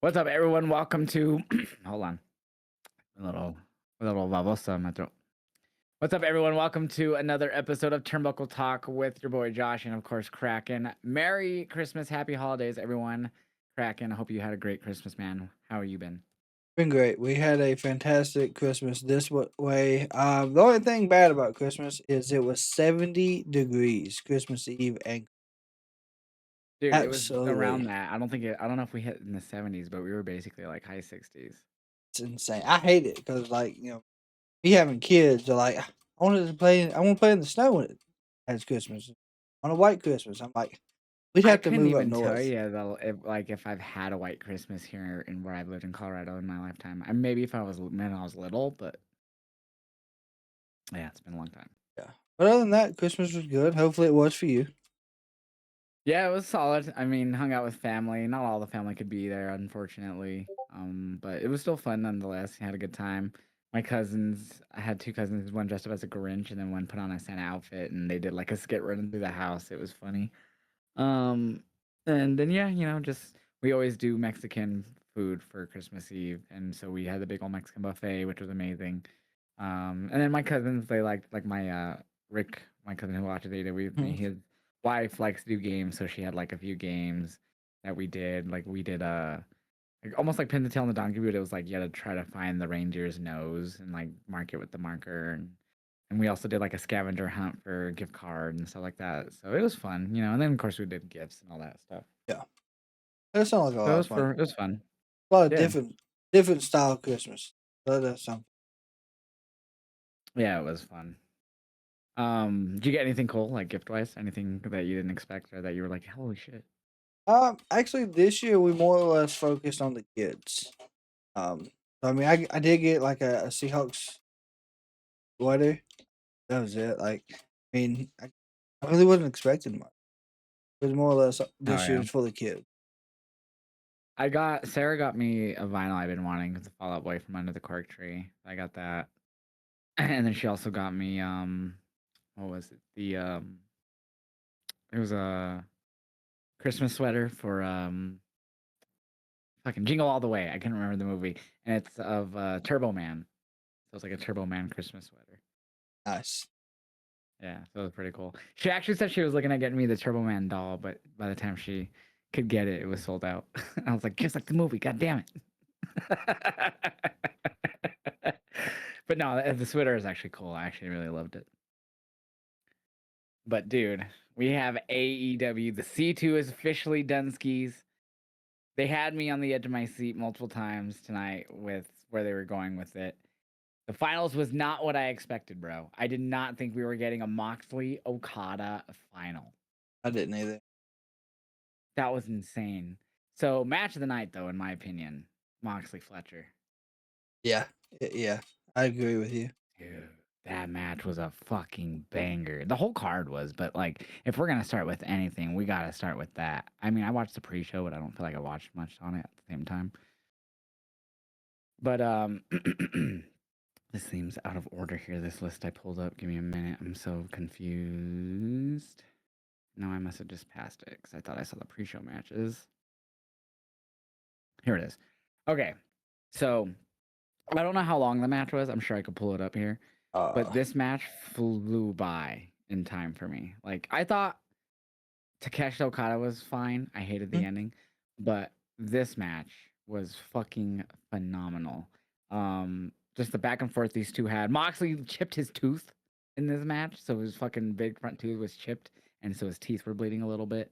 What's up, everyone? Welcome to hold on, a little babosa in my throat. What's up, everyone? Welcome to another episode of Turnbuckle Talk with your boy Josh and of course Kraken. Merry Christmas, Happy Holidays, everyone. Kraken, I hope you had a great Christmas, man. How are you been? Been great. We had a fantastic Christmas this way. The only thing bad about Christmas is it was 70 degrees Christmas Eve, and Dude, it was around absolutely that. I don't know if we hit in the 70s, but we were basically like high 60s. it's insane. I hate it because me having kids are like, I want to play in the snow when it's Christmas on a white Christmas. I'm like, we'd I have to couldn't move up even tell north. you though if I've had a white Christmas here in where I've lived in Colorado in my lifetime. Maybe if I was when I was little, but yeah, it's been a long time. Yeah, but other than that, Christmas was good. Hopefully, it was for you. Yeah, it was solid. I mean, hung out with family. Not all the family could be there, unfortunately. But it was still fun nonetheless. Had a good time. My cousins, I had two cousins, one dressed up as a Grinch and then one put on a Santa outfit and they did like a skit running through the house. It was funny. Um, and then yeah, just we always do Mexican food for Christmas Eve. And so we had the big old Mexican buffet, which was amazing. And then my cousins, they like my Rick, my cousin who watches AEW with me, Mhm. his wife likes to do games, so she had like a few games that we did. Like we did like, almost like pin the tail on the donkey, but it was like you had to try to find the reindeer's nose and like mark it with the marker and we also did like a scavenger hunt for a gift card and stuff like that. So it was fun. And then of course we did gifts and all that stuff. Yeah, that sounds like a So lot of fun. it was fun. A lot of Yeah. different style Christmas. That's something. Yeah, it was fun. Did you get anything cool, like gift wise? Anything that you didn't expect or that you were like, holy shit? Actually, this year we more or less focused on the kids. Um, so, I mean, I did get like a Seahawks sweater. That was it. Like, I mean, I really wasn't expecting much. It was more or less Oh this yeah. year's for the kids. Sarah got me a vinyl I've been wanting, the Fall Out Boy from Under the Cork Tree. I got that. And then she also got me what was it? It was a Christmas sweater for fucking Jingle All the Way. I can't remember the movie. And it's of Turbo Man. So it's like a Turbo Man Christmas sweater. Nice. Yeah, so it was pretty cool. She actually said she was looking at getting me the Turbo Man doll, but by the time she could get it, it was sold out. I was like, just like the movie, god damn it. But no, the sweater is actually cool. I actually really loved it. But dude, we have AEW. The C2 is officially done skis. They had me on the edge of my seat multiple times tonight with where they were going with it. The finals was not what I expected, bro. I did not think we were getting a Moxley Okada final. I didn't either. That was insane. So, match of the night, though, in my opinion, Moxley Fletcher. Yeah, yeah, I agree with you. Dude, that match was a fucking banger. The whole card was, but like, if we're gonna start with anything, we gotta start with that. I mean, I watched the pre-show, but I don't feel like I watched much on it at the same time. But this seems out of order here. This list I pulled up. Give me a minute. I'm so confused. No, I must have just passed it because I thought I saw the pre-show matches. Here it is. Okay, so I don't know how long the match was. I'm sure I could pull it up here. But Uh, this match flew by in time for me. Like I thought Takeshi Okada was fine. I hated the mhm. ending, but this match was fucking phenomenal. Just the back and forth these two had. Moxley chipped his tooth in this match, so his fucking big front tooth was chipped, and so his teeth were bleeding a little bit.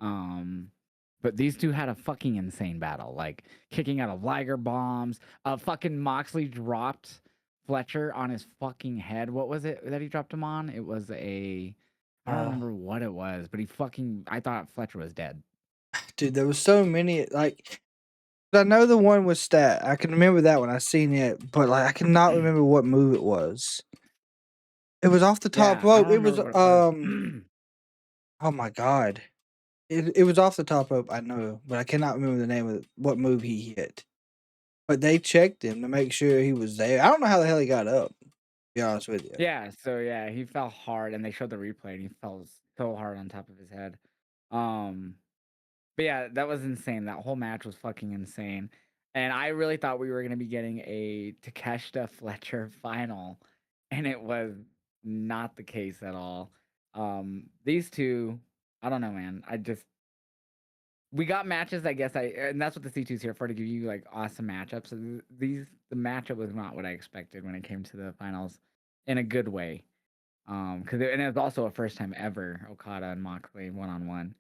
Um, but these two had a fucking insane battle, like kicking out of Liger bombs. Fucking Moxley dropped Fletcher on his fucking head. What was it that he dropped him on? It was I don't uh, remember what it was, but I thought Fletcher was dead. dude, there was so many. Like, I know the one with stat. I can remember that one. I seen it, but like, I cannot remember what move it was. It was off the top Yeah, I rope. don't It was remember what it was. Oh my god. It was off the top rope, I know, but I cannot remember the name of what move he hit. But they checked him to make sure he was there. I don't know how the hell he got up, to be honest with you. Yeah, so yeah, he fell hard, and they showed the replay, and he fell so hard on top of his head. Um, But yeah, that was insane. That whole match was fucking insane. And I really thought we were gonna be getting a Takeshita Fletcher final, and it was not the case at all. These two, I don't know, man. We got matches, I guess and that's what the C2 is here for, to give you like awesome matchups. So the matchup was not what I expected when it came to the finals in a good way. And it was also a first time ever Okada and Moxley one on one.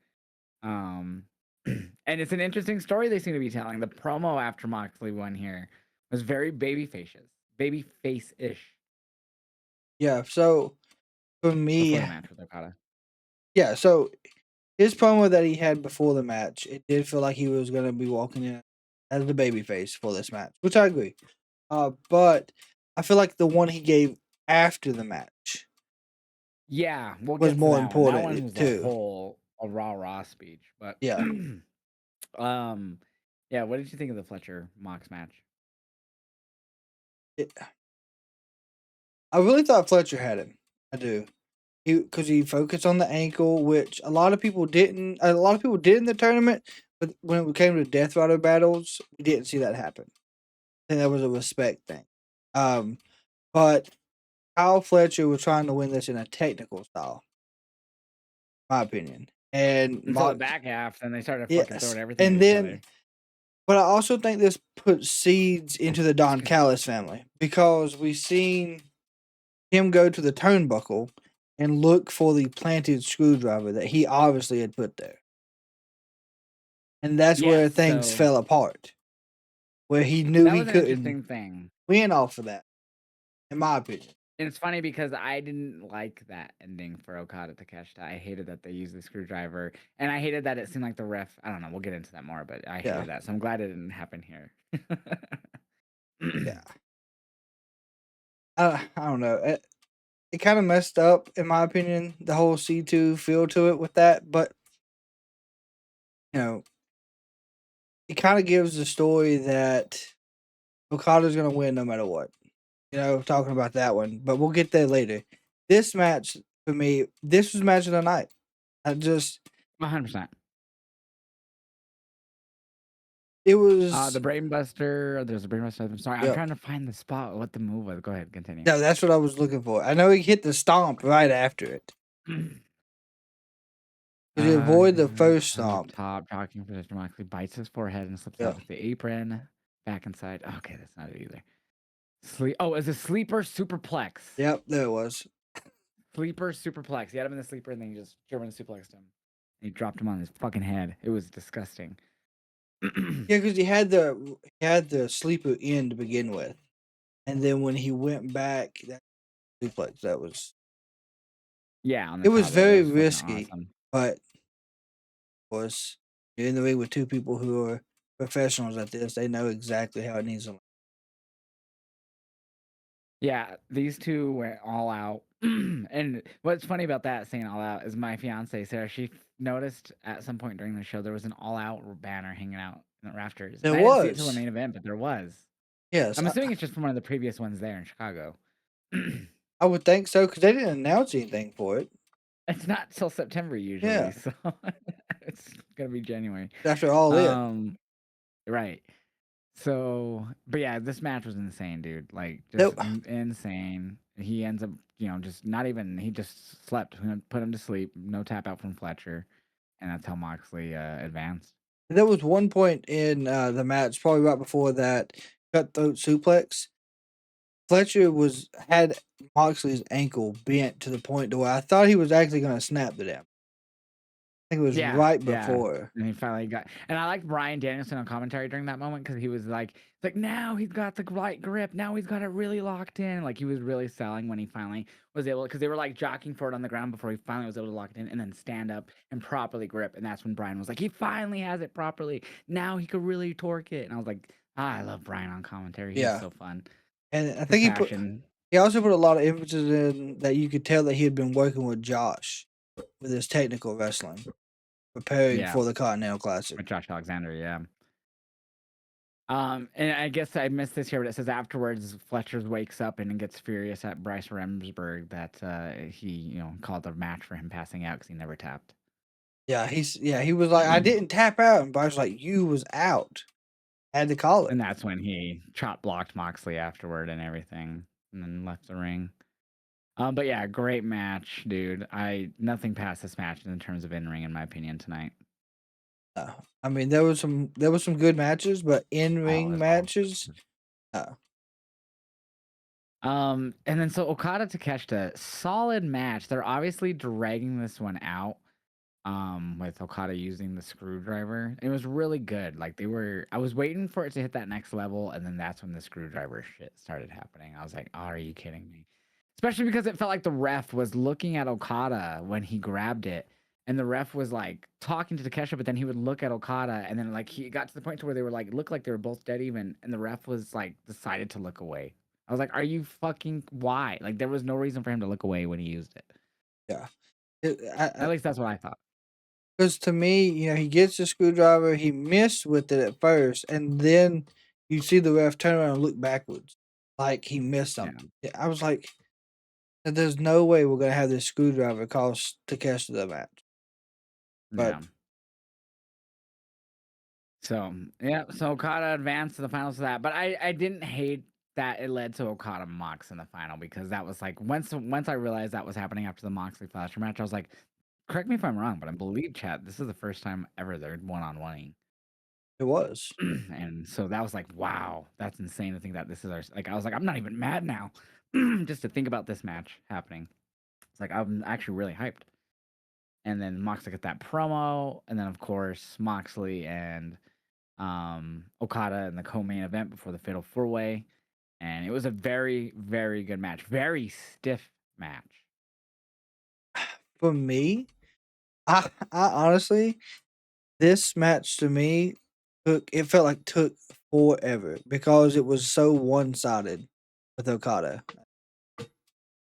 And it's an interesting story they seem to be telling. The promo after Moxley won here was very baby face ish Yeah. So for before me, the match with Okada. yeah. So his promo that he had before the match, it did feel like he was gonna be walking in as the babyface for this match, which I agree. But I feel like the one he gave after the match Yeah, we'll was get to more that one. That important one was too. a raw speech. But Yeah. um, yeah. What did you think of the Fletcher Mox match? It, I really thought Fletcher had him. I do. Because he focused on the ankle, which a lot of people didn't. A lot of people did in the tournament, but when it came to Death Rider battles, we didn't see that happen. I think that was a respect thing. Um, but Kyle Fletcher was trying to win this in a technical style, my opinion. And Until the Mox, back half, then they started fucking yes, throwing everything at and each then, other. but I also think this puts seeds into the Don Excuse me. Callis family because we've seen him go to the turnbuckle and look for the planted screwdriver that he obviously had put there. And that's where Yes, things so fell apart, where he knew that he was an couldn't interesting thing. win off of that, in my opinion. And it's funny because I didn't like that ending for Okada Takeshita. I hated that they used the screwdriver, and I hated that it seemed like the ref. I don't know. We'll get into that more, but I Yeah, hated that. So I'm glad it didn't happen here. yeah. I don't know. It kind of messed up, in my opinion, the whole C2 feel to it with that. But, you know, it kind of gives the story that Okada's going to win no matter what. You know, talking about that one. But we'll get there later. This match, for me, this was match of the night. I just, 100%. it was, The Brain Buster. There's a Brain Buster. I'm sorry. I'm yeah. trying to find the spot. What the move was. Go ahead. Continue. No, that's what I was looking for. I know he hit the stomp right after it. Because he avoided the first Up stomp. top, jockeying for Mr. Moxley bites his forehead and slips Yeah. out with the apron. Back inside. Okay, that's not it either. It's a sleeper superplex. Yep, there it was. Sleeper superplex. He had him in the sleeper and then he just German suplexed him. He dropped him on his fucking head. It was disgusting. Yeah, because he had the sleeper in to begin with, and then when he went back, that suplex that was Yeah, on the it was top rope. It very was fucking risky, awesome. but was you're in the ring with two people who are professionals at this. They know exactly how it needs to. Yeah, these two went all out. And what's funny about that saying all out is my fiance Sarah. She noticed at some point during the show there was an all out banner hanging out in the rafters, and There I didn't see it till the was, main event, but there was. yes, I'm assuming it's just from one of the previous ones there in Chicago. I would think so because they didn't announce anything for it. It's not till September usually, Yeah, so it's gonna be January. after all in, Um, right. So, but yeah, this match was insane, dude. Like, just nope. insane. He ends up, just not even. He just slept. Put him to sleep. No tap out from Fletcher, and that's how Moxley advanced. There was one point in the match, probably right before that cutthroat suplex. Fletcher had Moxley's ankle bent to the point to where I thought he was actually going to snap the damn. I think it was Yeah, right yeah. before. And he finally got. And I liked Brian Danielson on commentary during that moment because he was like, it's like now he's got the right grip. Now he's got it really locked in. Like he was really selling when he finally was able, because they were like jockeying for it on the ground before he finally was able to lock it in and then stand up and properly grip. And that's when Brian was like, he finally has it properly. Now he could really torque it. And I was like, I love Brian on commentary. He's Yeah, so fun. and I His think passion. he also put a lot of emphasis in that you could tell that he had been working with Josh with his technical wrestling, preparing Yeah. for the Continental Classic. With Josh Alexander. Yeah. And I guess I missed this here, but it says afterwards, Fletcher wakes up and gets furious at Bryce Remsburg that he, called a match for him passing out because he never tapped. Yeah, he was like, "I didn't tap out," and Bryce was like, "You was out. Had to call it." And that's when he chop blocked Moxley afterward and everything, and then left the ring. But yeah, great match, dude. Nothing past this match in terms of in ring, in my opinion, tonight. I mean, there was some good matches, but in Oh, ring it's all. matches, no. And then so Okada Takeshita, solid match. They're obviously dragging this one out. With Okada using the screwdriver. It was really good. Like I was waiting for it to hit that next level, and then that's when the screwdriver shit started happening. I was like, oh, are you kidding me? Especially because it felt like the ref was looking at Okada when he grabbed it. And the ref was like talking to Takesha, but then he would look at Okada, and then like he got to the point to where they were like looked like they were both dead even, and the ref was like decided to look away. I was like, are you fucking why? Like there was no reason for him to look away when he used it. Yeah. At least that's what I thought. Because to me, he gets the screwdriver, he missed with it at first, and then you see the ref turn around and look backwards, like he missed Yeah. something. Yeah, I was like, "There's no way we're gonna have this screwdriver cost Takeshita the match." But Yeah. So yeah, so Okada advanced to the finals of that, but I didn't hate that it led to Okada Mox in the final because that was like once I realized that was happening after the Moxley Flasher match, I was like, correct me if I'm wrong, but I believe chat this is the first time ever they're one on one, it was. and so that was like, wow, that's insane to think that this is our like I was like I'm not even mad now, just to think about this match happening. It's like I'm actually really hyped, and then Moxley got that promo, and then of course Moxley and Okada in the co-main event before the Fatal 4-Way, and it was a very, very good match. Very stiff match. For me, I honestly, this match to me took forever because it was so one-sided with Okada.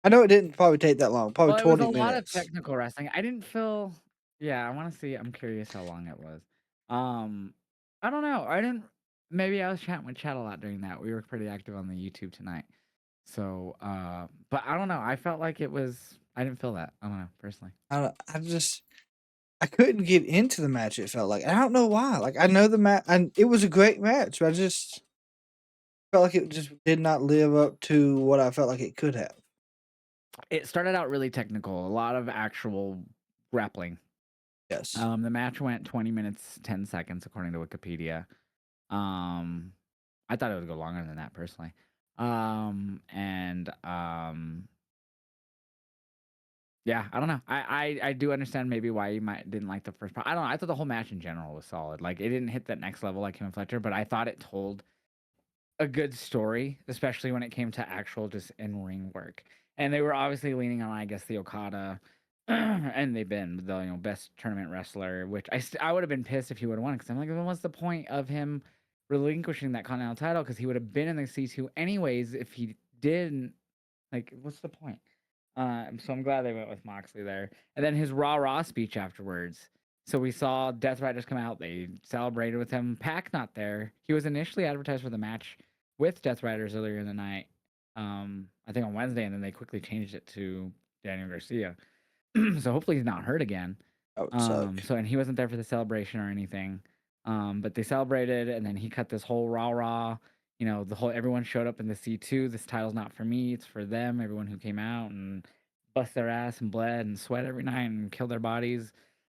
I know it didn't probably take that long, probably Well, it was a 20 lot of minutes. technical wrestling. I didn't feel. Yeah, I want to see. I'm curious how long it was. Um, I don't know. I didn't. Maybe I was chatting with Chat a lot during that. We were pretty active on the YouTube tonight. So, but I don't know. I felt like it was. I didn't feel that. I don't know personally. I couldn't get into the match, it felt like. I don't know why. Like, I know the match, and it was a great match, but I just felt like it just did not live up to what I felt like it could have. It started out really technical. A lot of actual grappling. Yes. The match went 20 minutes 10 seconds according to Wikipedia. Um, I thought it would go longer than that personally. And yeah, I don't know. I do understand maybe why you might didn't like the first part. I don't know. I thought the whole match in general was solid. Like it didn't hit that next level like him and Fletcher, but I thought it told a good story, especially when it came to actual just in ring work. And they were obviously leaning on, I guess, the Okada, and they've been the best tournament wrestler. Which I would have been pissed if he would have won because I'm like, then what's the point of him relinquishing that Continental title? Because he would have been in the C2 anyways if he didn't. Like, what's the point? So I'm glad they went with Moxley there. And then his rah speech afterwards. So we saw Death Riders come out. They celebrated with him. Pac not there. He was initially advertised for the match with Death Riders earlier in the night. I think on Wednesday, and then they quickly changed it to Daniel Garcia. So hopefully he's not hurt again. That would suck. And he wasn't there for the celebration or anything. But they celebrated, and then he cut this whole rah. The whole everyone showed up in the C2. This title's not for me; it's for them. Everyone who came out and bust their ass and bled and sweat every night and killed their bodies.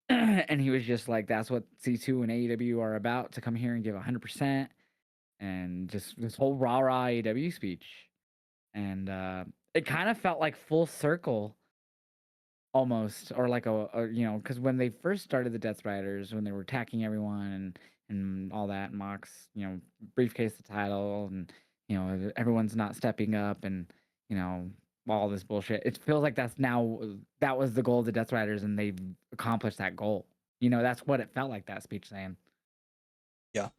And he was just like, "That's what C2 and AEW are about: to come here and give 100%." And just this whole rah AEW speech, and it kind of felt like full circle almost, or like because when they first started the Death Riders, when they were attacking everyone and all that, Mox, briefcase the title, and everyone's not stepping up, and you know all this bullshit. It feels like that was the goal of the Death Riders, and they've accomplished that goal. That's what it felt like that speech saying. Yeah.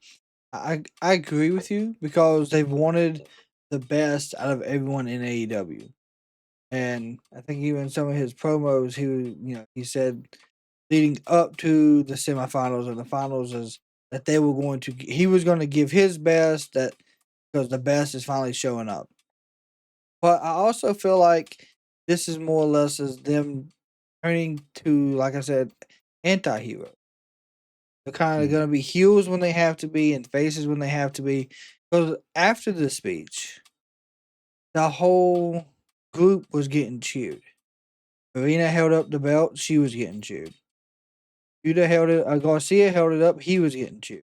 I agree with you because they've wanted the best out of everyone in AEW. And I think even some of his promos, he said leading up to the semifinals and the finals is that he was going to give his best, that because the best is finally showing up. But I also feel like this is more or less as them turning to, like I said, anti-hero. They're kind of Mm. going to be heels when they have to be and faces when they have to be. Because after the speech, the whole group was getting cheered. Marina held up the belt, she was getting cheered. Garcia held it up, he was getting cheered.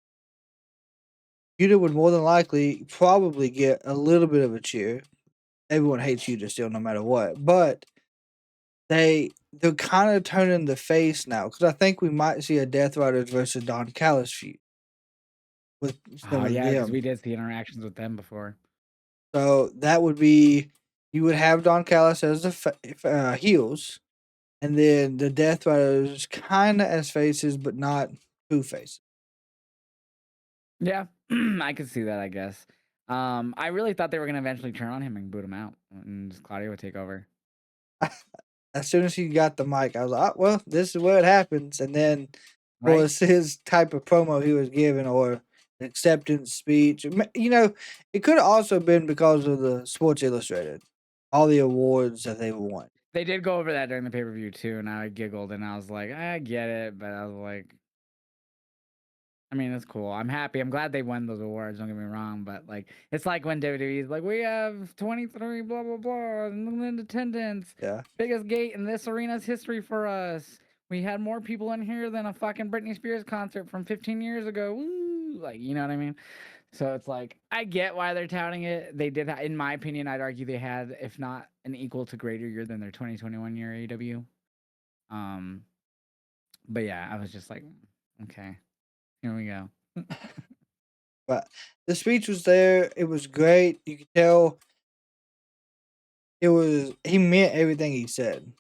Yuta would more than likely probably get a little bit of a cheer. Everyone hates Yuta still, no matter what. But they're kind of turning the face now because I think we might see a Death Riders versus Don Callis feud with some Oh of yeah, because them. we did see interactions with them before. So that would be you would have Don Callis as the heels, and then the Death Riders kind of as faces, but not two faces. Yeah, I could see that, I guess. I really thought they were gonna eventually turn on him and boot him out, and just Claudio would take over. As soon as he got the mic, I was like, oh, well, this is where it happens. And then Right? was his type of promo he was giving or acceptance speech. It could have also been because of the Sports Illustrated, all the awards that they won. They did go over that during the pay per view too, and I giggled and I was like, I get it, but I was like, I mean, it's cool. I'm happy. I'm glad they won those awards. Don't get me wrong, but like, it's like when WWE's like, we have 23 blah blah blah in attendance, Yeah. biggest gate in this arena's history for us. We had more people in here than a fucking Britney Spears concert from 15 years ago. Woo! Like, you know what I mean? So it's like, I get why they're touting it. They did, in my opinion, I'd argue they had, if not an equal to greater year than their 2021 year AEW. Um, but yeah, I was just like, okay, here we go. But the speech was there. It was great. You could tell he meant everything he said.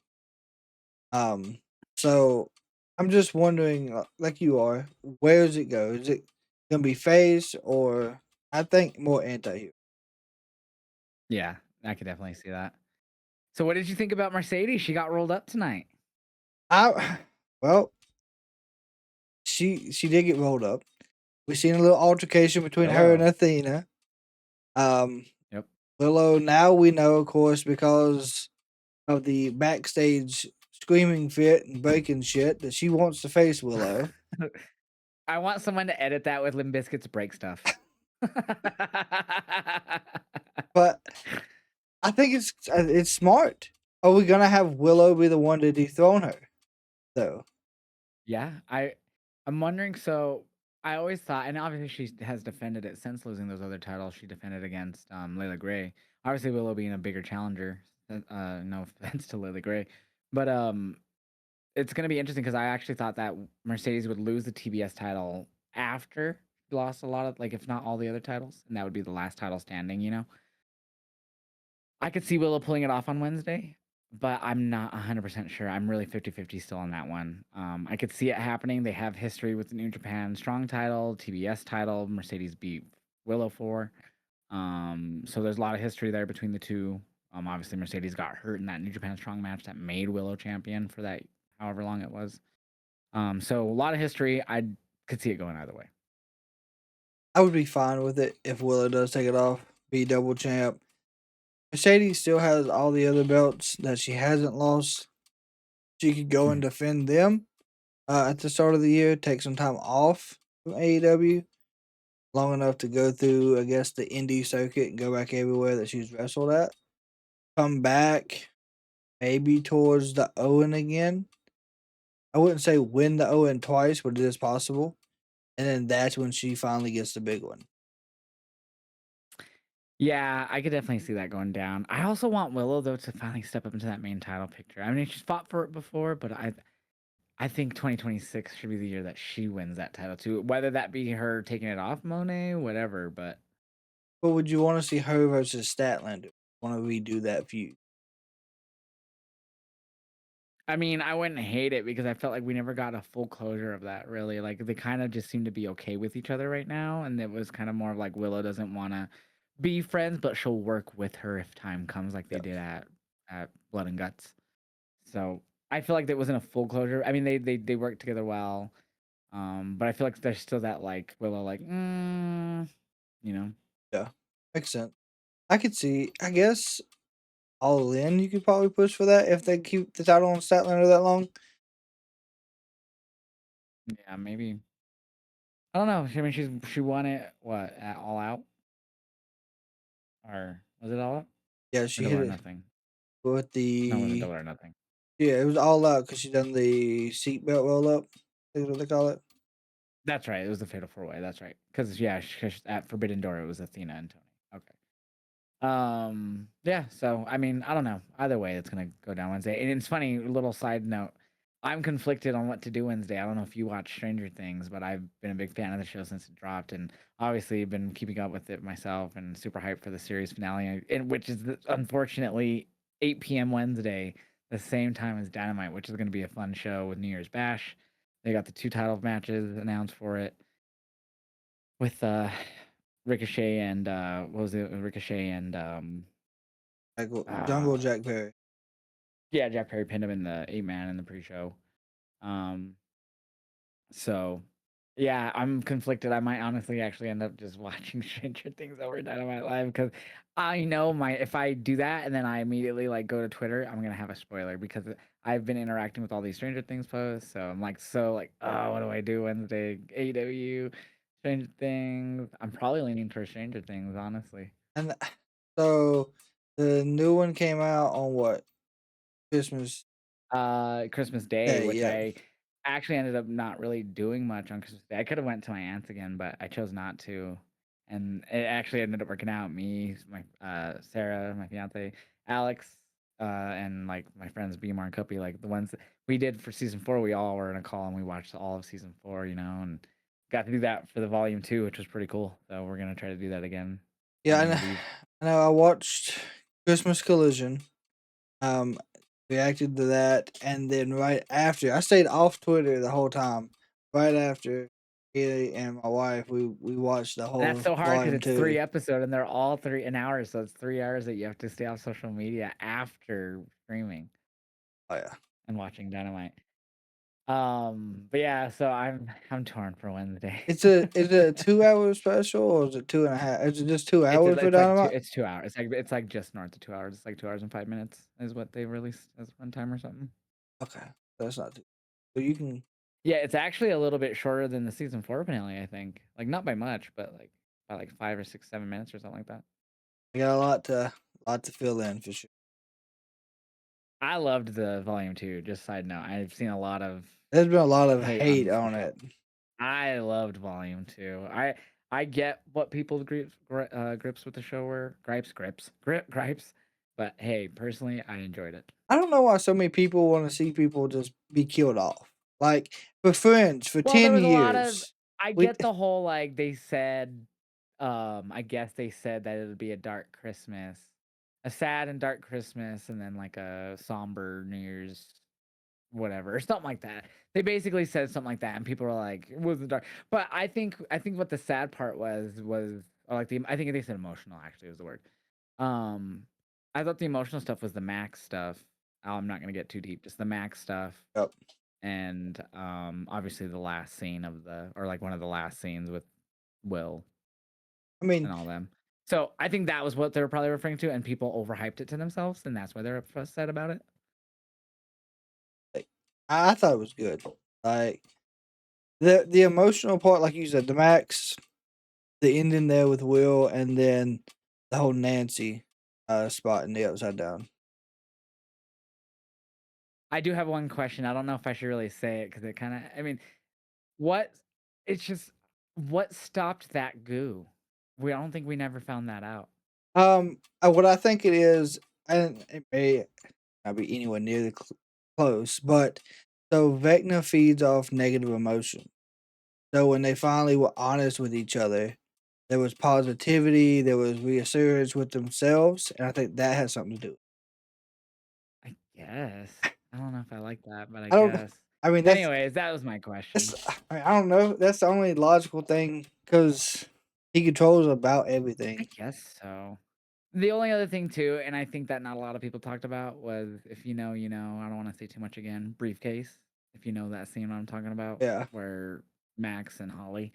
Um, so I'm just wondering, like you are, where does it go? Is it gonna be face or I think more anti-hero? Yeah, I could definitely see that. So what did you think about Mercedes? She got rolled up tonight. I well, she did get rolled up. We seen a little altercation between her and Hello. Athena. Um, Yep. Willow. Now we know, of course, because of the backstage screaming fit and breaking shit, that she wants to face Willow. I want someone to edit that with Limp Bizkit's break stuff. But I think it's smart. Are we gonna have Willow be the one to dethrone her, though? Yeah, I'm wondering. So I always thought, and obviously she has defended it since losing those other titles. She defended against Layla Gray. Obviously, Willow being a bigger challenger. No offense to Layla Gray, but it's gonna be interesting because I actually thought that Mercedes would lose the TBS title after she lost a lot of, like, if not all the other titles, and that would be the last title standing. I could see Willow pulling it off on Wednesday, but I'm not 100% sure. I'm really 50-50 still on that one. I could see it happening. They have history with the New Japan Strong title, TBS title. Mercedes beat Willow for. So there's a lot of history there between the two. Obviously Mercedes got hurt in that New Japan Strong match that made Willow champion for that however long it was. So a lot of history. I could see it going either way. I would be fine with it if Willow does take it off, be double champ. Mercedes still has all the other belts that she hasn't lost. She could go and Mhm. defend them at the start of the year, take some time off from AEW, long enough to go through, I guess, the indie circuit and go back everywhere that she's wrestled at. Come back, maybe towards the Owen again. I wouldn't say win the Owen twice, but it is possible. And then that's when she finally gets the big one. Yeah, I could definitely see that going down. I also want Willow though to finally step up into that main title picture. I mean, she's fought for it before, but I think 2026 should be the year that she wins that title too. Whether that be her taking it off Monet, whatever. But But would you want to see her versus Statlander? Want to redo that feud? I mean, I wouldn't hate it because I felt like we never got a full closure of that really. Like they kind of just seem to be okay with each other right now, and it was kind of more of like Willow doesn't want to be friends, but she'll work with her if time comes, like they Yeah. did at Blood and Guts. So I feel like there wasn't a full closure. I mean, they worked together well, but I feel like there's still that like Willow, like, you know. Yeah. Makes sense. I could see, I guess, All In, you could probably push for that if they keep the title on Statlander that long. Yeah, maybe. I don't know. I mean, she won it what at All Out or was it All Out Yeah, or she Double hit or it Nothing? with No, it wasn't the Double or Nothing. yeah, it was all out because she done the seatbelt roll up. Is what they call it. That's right. It was the Fatal 4-Way. That's right. Because yeah, at Forbidden Door it was Athena and Tony. Okay. Yeah, so I mean, I don't know. Either way, it's gonna go down Wednesday. And it's funny, little side note. I'm conflicted on what to do Wednesday. I don't know if you watch Stranger Things, but I've been a big fan of the show since it dropped, and obviously been keeping up with it myself, and super hyped for the series finale, and which is unfortunately 8 p.m. Wednesday, the same time as Dynamite, which is going to be a fun show with New Year's Bash. They got the 2 title matches announced for it with Ricochet and what was it? Ricochet and Jungle uh Jack Perry. yeah, Jack Perry pinned him in the 8-man in the pre-show. Um so yeah, I'm conflicted. I might honestly actually end up just watching Stranger Things over Dynamite Live because I know my if I do that and then I immediately like go to Twitter, I'm gonna have a spoiler because I've been interacting with all these Stranger Things posts. So I'm like oh, what do I do Wednesday? AEW, Stranger Things. I'm probably leaning towards Stranger Things, honestly. And so the new one came out on what? Christmas Christmas Day, Day, which yeah. I actually ended up not really doing much on Christmas Day. I could have went to my aunt's again, but I chose not to. And it actually ended up working out. Me, my Sarah, my fiance, Alex, and like my friends Beemar and Cuppy, like the ones that we did for season 4, we all were in a call and we watched all of season 4, and got to do that for the volume 2, which was pretty cool. So we're gonna try to do that again Yeah, on New Year's Eve. I know I watched Christmas Collision. Um, reacted to that, and then right after, I stayed off Twitter the whole time. Right after, he and my wife, we watched the And that's whole so hard because volume it's 3 two. episodes and they're all an hour, so it's 3 hours that you have to stay off social media after streaming Oh yeah, and watching Dynamite. But yeah, so I'm torn for Wednesday. is it a 2 hour special or is it 2.5? Is it just 2 hours for It's like Dynamite? it's 2 hours. It's like just north of 2 hours. It's like 2 hours and 5 minutes is what they released as runtime or something. Okay, that's not too. So you can. Yeah, it's actually a little bit shorter than the season 4 finale, I think. Like not by much, but like by like 5 or 6, 7 minutes or something like that. I got a lot to fill in for sure. I loved the volume 2. Just side note, I've seen a lot of There's been a lot of hate on hate the on social. it. I loved volume 2. I get what people's grips with the show were. Gripes. But hey, personally, I enjoyed it. I don't know why so many people want to see people just be killed off. Like for Friends, for Well, there 10 was a lot of years, I we get the whole like they said I guess they said that it would be a dark Christmas. A sad and dark Christmas and then like a somber New Year's whatever or something like that. They basically said something like that, and people were like, "It wasn't dark." But I think what the sad part was or like I think they said emotional actually was the word. Um, I thought the emotional stuff was the Max stuff. Oh, I'm not gonna get too deep. Just the Max stuff, Yep. and obviously the last scene of the or like one of the last scenes with Will I mean, and all them. So I think that was what they were probably referring to, and people overhyped it to themselves, and that's why they're upset about it. like, I thought it was good. Like the emotional part, like you said, the Max, the ending there with Will, and then the whole Nancy spot in the Upside Down. I do have one question. I don't know if I should really say it because it kind of. I mean, what? It's just what stopped that goo. I don't think we never found that out. What I think it is, and it may not be anywhere near the close, but so Vecna feeds off negative emotion. So when they finally were honest with each other, there was positivity, there was reassurance with themselves, and I think that has something to do. I guess. I don't know if I like that, but I I don't. guess. I mean, Anyways, that was my question. that's. I mean, I don't know. That's the only logical thing because he controls about everything. I guess so. The only other thing too, and I think that not a lot of people talked about was if you know, you know. I don't want to say too much again. Briefcase. If you know that scene I'm talking about, Yeah. where Max and Holly.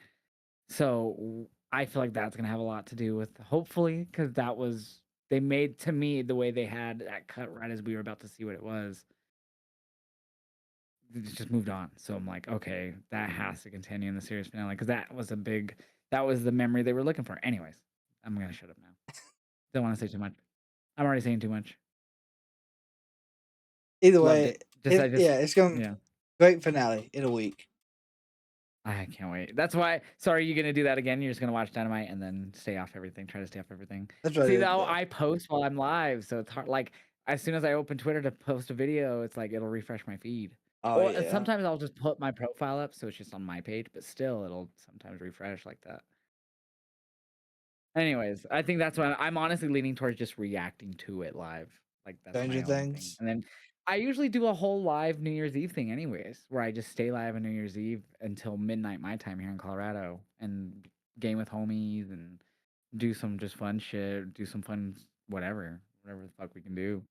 So I feel like that's gonna have a lot to do with hopefully because that was they made to me the way they had that cut right as we were about to see what it was. it's just moved on. So I'm like, okay, that has to continue in the series finale because that was the memory they were looking for. Anyways, I'm gonna shut up now. Don't want to say too much. I'm already saying too much. Either Loved way, it. Just I just it's going to yeah. great finale in a week. I can't wait. That's why. So are you gonna do that again? You're just gonna watch Dynamite and then stay off everything. Try to stay off everything. That's what I See, did though, today. I post while I'm live, so it's hard. Like as soon as I open Twitter to post a video, it's like it'll refresh my feed. Oh Or yeah. sometimes I'll just put my profile up, so it's just on my page. But still, it'll sometimes refresh like that. Anyways, I think that's why I'm honestly leaning towards just reacting to it live. Like that's Stranger my only thing. Things. And then I usually do a whole live New Year's Eve thing anyways, where I just stay live on New Year's Eve until midnight my time here in Colorado and game with homies and do some just fun shit, do some fun whatever the fuck we can do.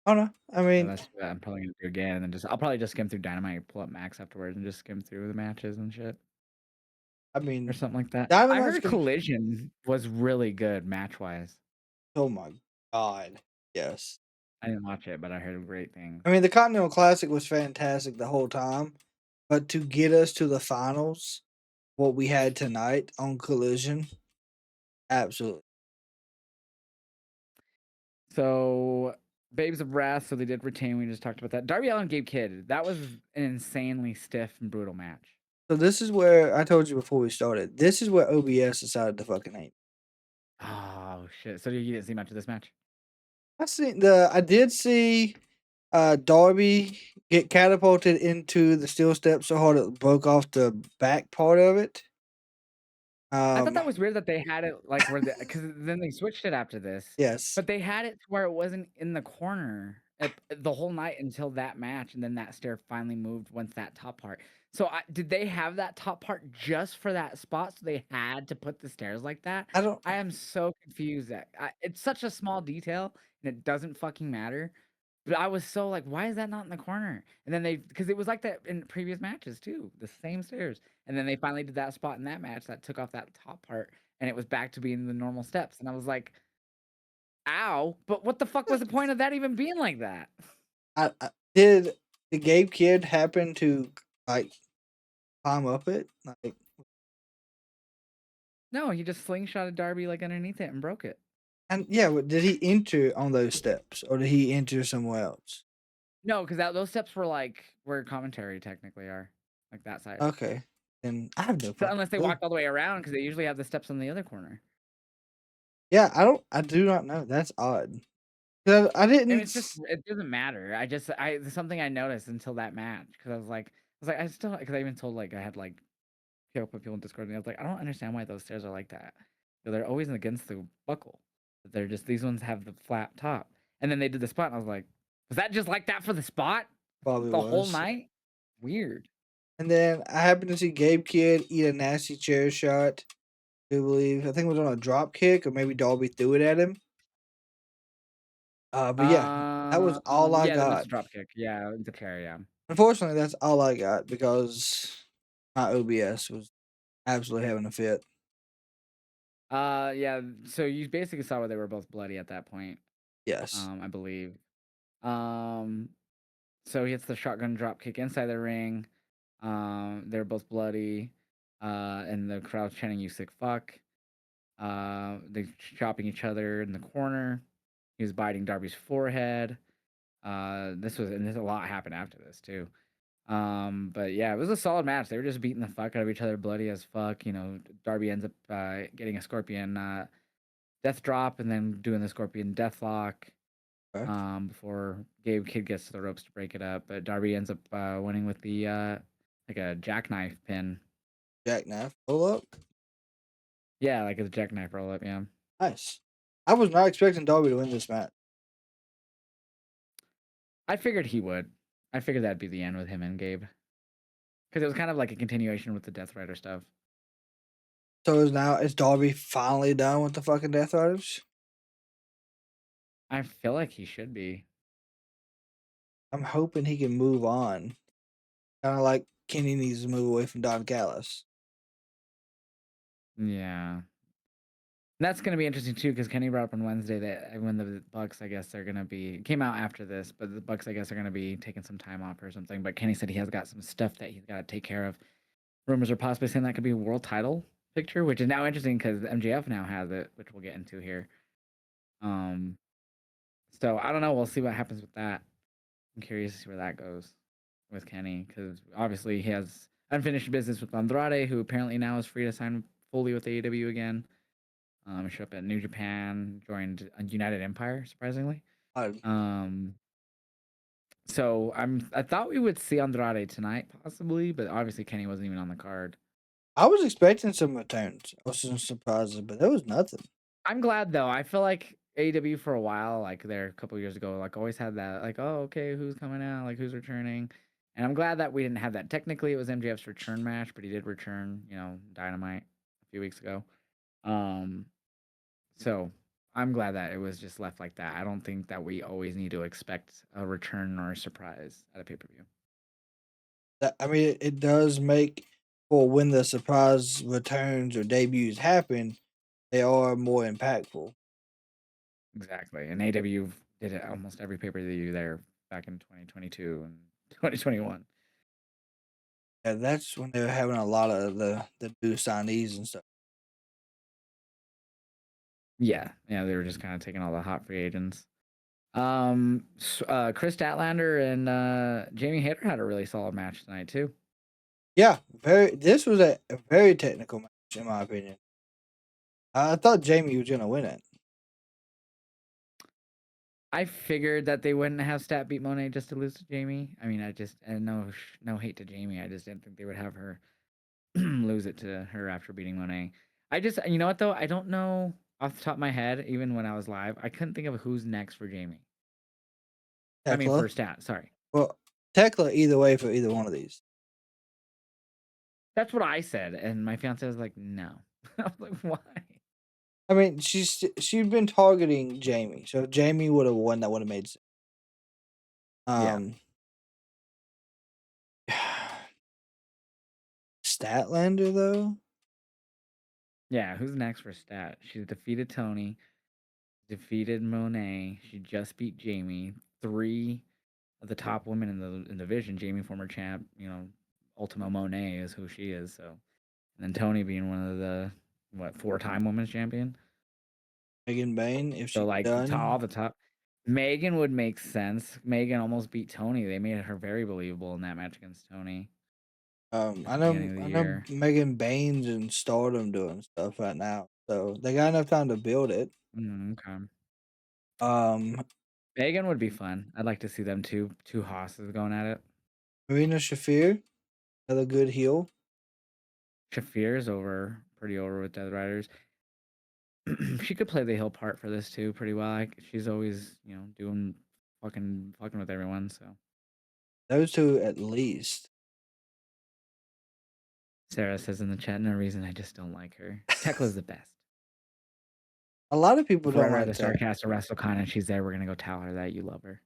Oh no, I So mean, that's what I'm probably gonna do again, and then just I'll probably just skim through Dynamite, pull up Max afterwards, and just skim through the matches and shit. I Or mean, something like that. I Dynamite's heard gonna. Collision was really good match-wise. Oh my god, yes. I didn't watch it, but I heard great things. I mean, the Continental Classic was fantastic the whole time, but to get us to the finals, what we had tonight on Collision, absolutely. So, Babes of Wrath, so they did retain. We just talked about that. Darby Allin, Gabe Kidd. That was an insanely stiff and brutal match. So this is where I told you before we started. This is where OBS decided to fucking hate. Oh shit! So you didn't see much of this match? I did see Darby get catapulted into the steel steps so hard it broke off the back part of it. I thought Um, that was weird that they had it like where the because then they switched it after this, yes, but they had it to where it wasn't in the corner the whole night until that match, and then that stair finally moved once that top part. So did they have that top part just for that spot? So they had to put the stairs like that? I don't. I am so confused. It's such a small detail, and it doesn't fucking matter. But I was so like, why is that not in the corner? And then because it was like that in previous matches too, the same stairs. And then they finally did that spot in that match that took off that top part, and it was back to being the normal steps. And I was like, ow! But what the fuck was the point of that even being like that? I did the Gabe kid happen to like climb up it? Like, No, he just slingshotted Darby like underneath it and broke it. and yeah, but did he enter on those steps or did he enter somewhere else? No, because those steps were like where commentary technically are, like that side. Okay, then I have no So fucking unless they clue. walked all the way around, because they usually have the steps on the other corner. Yeah, I don't. I do not know. That's odd. 'Cause I I mean, didn't. it's just it doesn't matter. There's something I noticed until that match because I still because I even told like I had like people in Discord and I was like I don't understand why those stairs are like that. They're always against the buckle. But they're just these ones have the flat top. And then they did the spot and I was like, was that just like that for the spot Probably the whole was. night? Weird. And then I happened to see Gabe Kidd eat a nasty chair shot. I do believe I think it was on a drop kick or maybe Darby threw it at him. But yeah, that was all I Yeah, then it's got. a drop kick. Yeah, the carry. Yeah. Unfortunately, that's all I got because my OBS was absolutely having a fit. Yeah. So you basically saw where they were both bloody at that point. Yes. I believe. Um, so he hits the shotgun drop kick inside the ring. They're both bloody. And the crowd's chanting "You sick fuck." They're chopping each other in the corner. He was biting Darby's forehead. There's a lot happened after this too. But yeah, it was a solid match. They were just beating the fuck out of each other, bloody as fuck. You know, Darby ends up getting a scorpion death drop and then doing the scorpion deathlock. Okay. Before Gabe Kidd gets to the ropes to break it up, but Darby ends up winning with the like a jackknife pin. Jackknife. Pull up. Yeah, like a jackknife roll up. Yeah, Nice. I was not expecting Darby to win this match. I figured he would. I figured that'd be the end with him and Gabe because it was kind of like a continuation with the Death Rider stuff. So is Darby finally done with the fucking Death Riders? I feel like he should be. I'm hoping he can move on. Kind of like Kenny needs to move away from Don Callis. Yeah. That's gonna be interesting too, because Kenny brought up on Wednesday that when the Bucks, I guess, they're gonna be came out after this, but the Bucks, I guess, are gonna be taking some time off or something. But Kenny said he has got some stuff that he's got to take care of. Rumors are possibly saying that could be a world title picture, which is now interesting because MJF now has it, which we'll get into here. Um, so I don't know. We'll see what happens with that. I'm curious to see where that goes with Kenny because obviously he has unfinished business with Andrade, who apparently now is free to sign fully with AEW again. He showed up at New Japan, joined United Empire, surprisingly. Uh, Um, so I thought we would see Andrade tonight, possibly, but obviously Kenny wasn't even on the card. I was expecting some returns. I was some surprises, but there was nothing. I'm glad though. I feel like AEW for a while, like there a couple years ago, like always had that, like, oh, okay, who's coming out, like who's returning, and I'm glad that we didn't have that. Technically, it was MJF's return match, but he did return, Dynamite a few weeks ago. Um, so I'm glad that it was just left like that. I don't think that we always need to expect a return or a surprise at a pay per view. I mean, it does make for when the surprise returns or debuts happen, they are more impactful. Exactly, and AEW did it almost every pay per view there back in 2022 and 2021. Yeah, that's when they were having a lot of the new signees and stuff. Yeah, they were just kind of taking all the hot free agents. Chris Statlander and Jamie Hayter had a really solid match tonight too. Yeah, very. This was a very technical match in my opinion. I thought Jamie was gonna win it. I figured that they wouldn't have Stat beat Monet just to lose to Jamie. I mean, and no hate to Jamie. I just didn't think they would have her lose it to her after beating Monet. You know what though? I don't know off the top of my head. Even when I was live, I couldn't think of who's next for Jamie. I mean, Tekla. for Stat. Sorry, Well, Tekla either way for either one of these. that's what I said, and my fiance was like, "No." I was like, "Why?" I mean, she'd been targeting Jamie, so if Jamie would have won, that would have made sense. Yeah. Um, Statlander though. Yeah, who's next for Stat? She's defeated Tony, defeated Monet. She just beat Jamie. Three of the top women in the division. Jamie, former champ. Ultimo Monet is who she is. So, and then Tony being one of the 4-time women's champion. Megan Bain, if So she's like all done. the top. Megan would make sense. Megan almost beat Tony. They made her very believable in that match against Tony at I the know beginning of the I know year. Megan Bain's in Stardom doing stuff right now, so they got enough time to build it. Okay. Um, Megan would be fun. I'd like to see them two hosses going at it. Marina Shafir, another good heel. Shafir's pretty over with Dead Riders. She could play the heel part for this too pretty well. She's always, doing fucking with everyone. So Those two at least. Sarah says in the chat, no reason, I just don't like her. Tekla's the best. A lot of people If we're don't ever at like the Tech. Starcast or WrestleCon and she's there, we're gonna go tell her that you love her.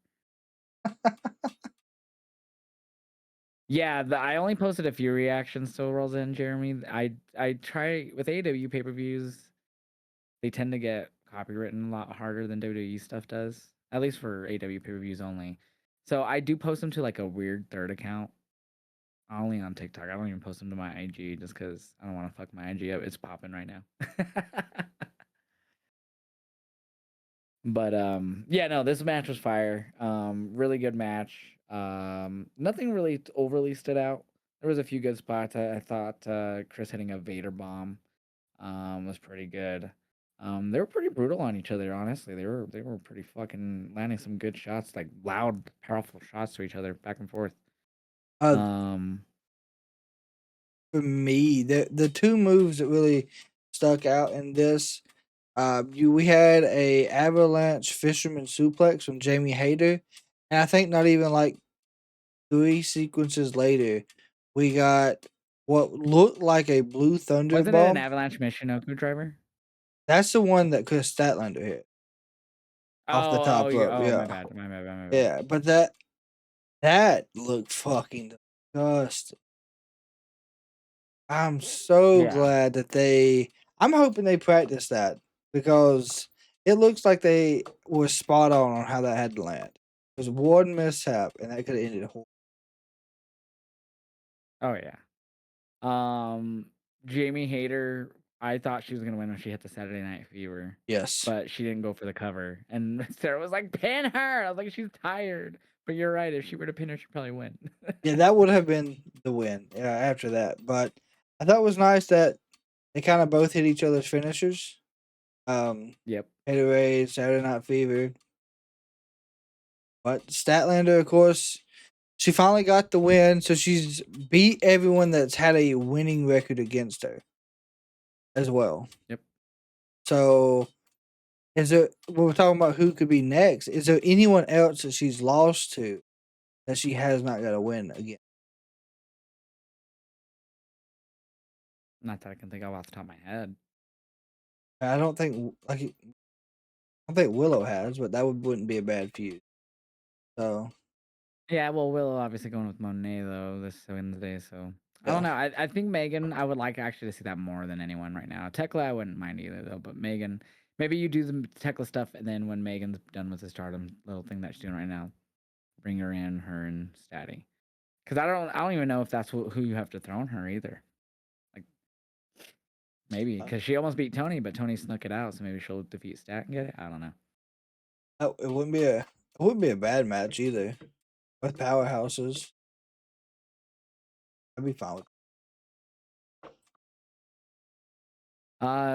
Yeah, I only posted a few reactions to Worlds End, Jeremy. I try with AEW pay per views. They tend to get copywritten a lot harder than WWE stuff does, at least for AEW pay per views only. So I do post them to like a weird third account, only on TikTok. I don't even post them to my IG just because I don't want to fuck my IG up. It's popping right now. But yeah, no, this match was fire. Really good match. Nothing really overly stood out. There was a few good spots. I thought Chris hitting a Vader bomb was pretty good. They were pretty brutal on each other, honestly. They were pretty fucking landing some good shots, like loud, powerful shots to each other, back and forth. Uh, Um, for me, the two moves that really stuck out in this, we had a avalanche fisherman suplex from Jamie Hayter, and I think not even like 3 sequences later, we got what looked like a blue thunder wasn't it an bomb. Avalanche Michinoku driver? That's the one that Chris Statlander hit off the Oh, top rope. my Yeah, bad, my bad, my bad. yeah, but that looked fucking disgusting. I'm so Yeah, glad that I'm hoping they practice that because it looks like they were spot on how that had to land. It was one mishap, and that could have ended horribly. Oh yeah. Um, Jamie Hayter, I thought she was gonna win when she hit the Saturday Night Fever, Yes. but she didn't go for the cover. And Sarah was like, "Pin her!" I was like, "She's tired." But you're right. If she were to pin her, she'd probably win. Yeah, that would have been the win after that. But I thought it was nice that they kind of both hit each other's finishers. Yep. Haterade, Saturday Night Fever. But Statlander, of course, she finally got the win. So she's beat everyone that's had a winning record against her as well. Yep. So is there, when we're talking about who could be next, is there anyone else that she's lost to that she has not got a win again? Not that I can think of off the top of my head. I don't think I don't think Willow has, but that wouldn't be a bad feud. So Yeah, well, Willow obviously going with Monet though this Wednesday, so I don't yeah, know. I think Megan, I would like actually to see that more than anyone right now. Tekla, I wouldn't mind either though, but Megan, maybe you do the Tekla stuff, and then when Megan's done with the Stardom little thing that she's doing right now, bring her in, her and Statty. Because I don't even know if that's who you have to throw in her either. Like maybe uh, because she almost beat Tony, but Tony snuck it out, so maybe she'll defeat Stat and get it. I don't know. it wouldn't be a bad match either with powerhouses. I'd be fine with.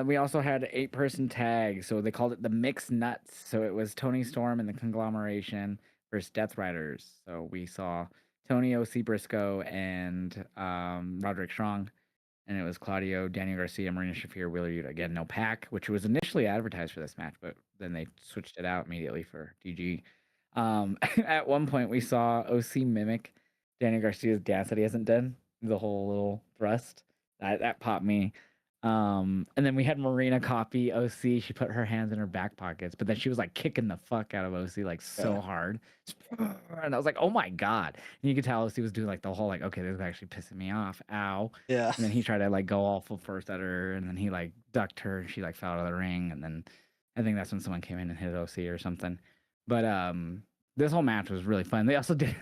We also had an 8-person tag, so they called it the Mixed Nuts. So it was Tony Storm and the Conglomeration versus Death Riders. So we saw Tony O.C. Briscoe and Roderick Strong, and it was Claudio, Daniel Garcia, Marina Shafir, Wheeler Yuta. Again, no pack, which was initially advertised for this match, but then they switched it out immediately for DG. At one point, we saw OC mimic Daniel Garcia's dance that he hasn't done, the whole little thrust. That popped me. And then we had Marina copy OC. She put her hands in her back pockets, but then she was like kicking the fuck out of OC like Yeah, so hard. And I was like, oh my God. And you could tell OC was doing like the whole like, okay, this is actually pissing me off. Ow. yeah, And then he tried to like go all full first at her, and then he like ducked her and she like fell out of the ring. And then I think that's when someone came in and hit OC or something. But this whole match was really fun. They also did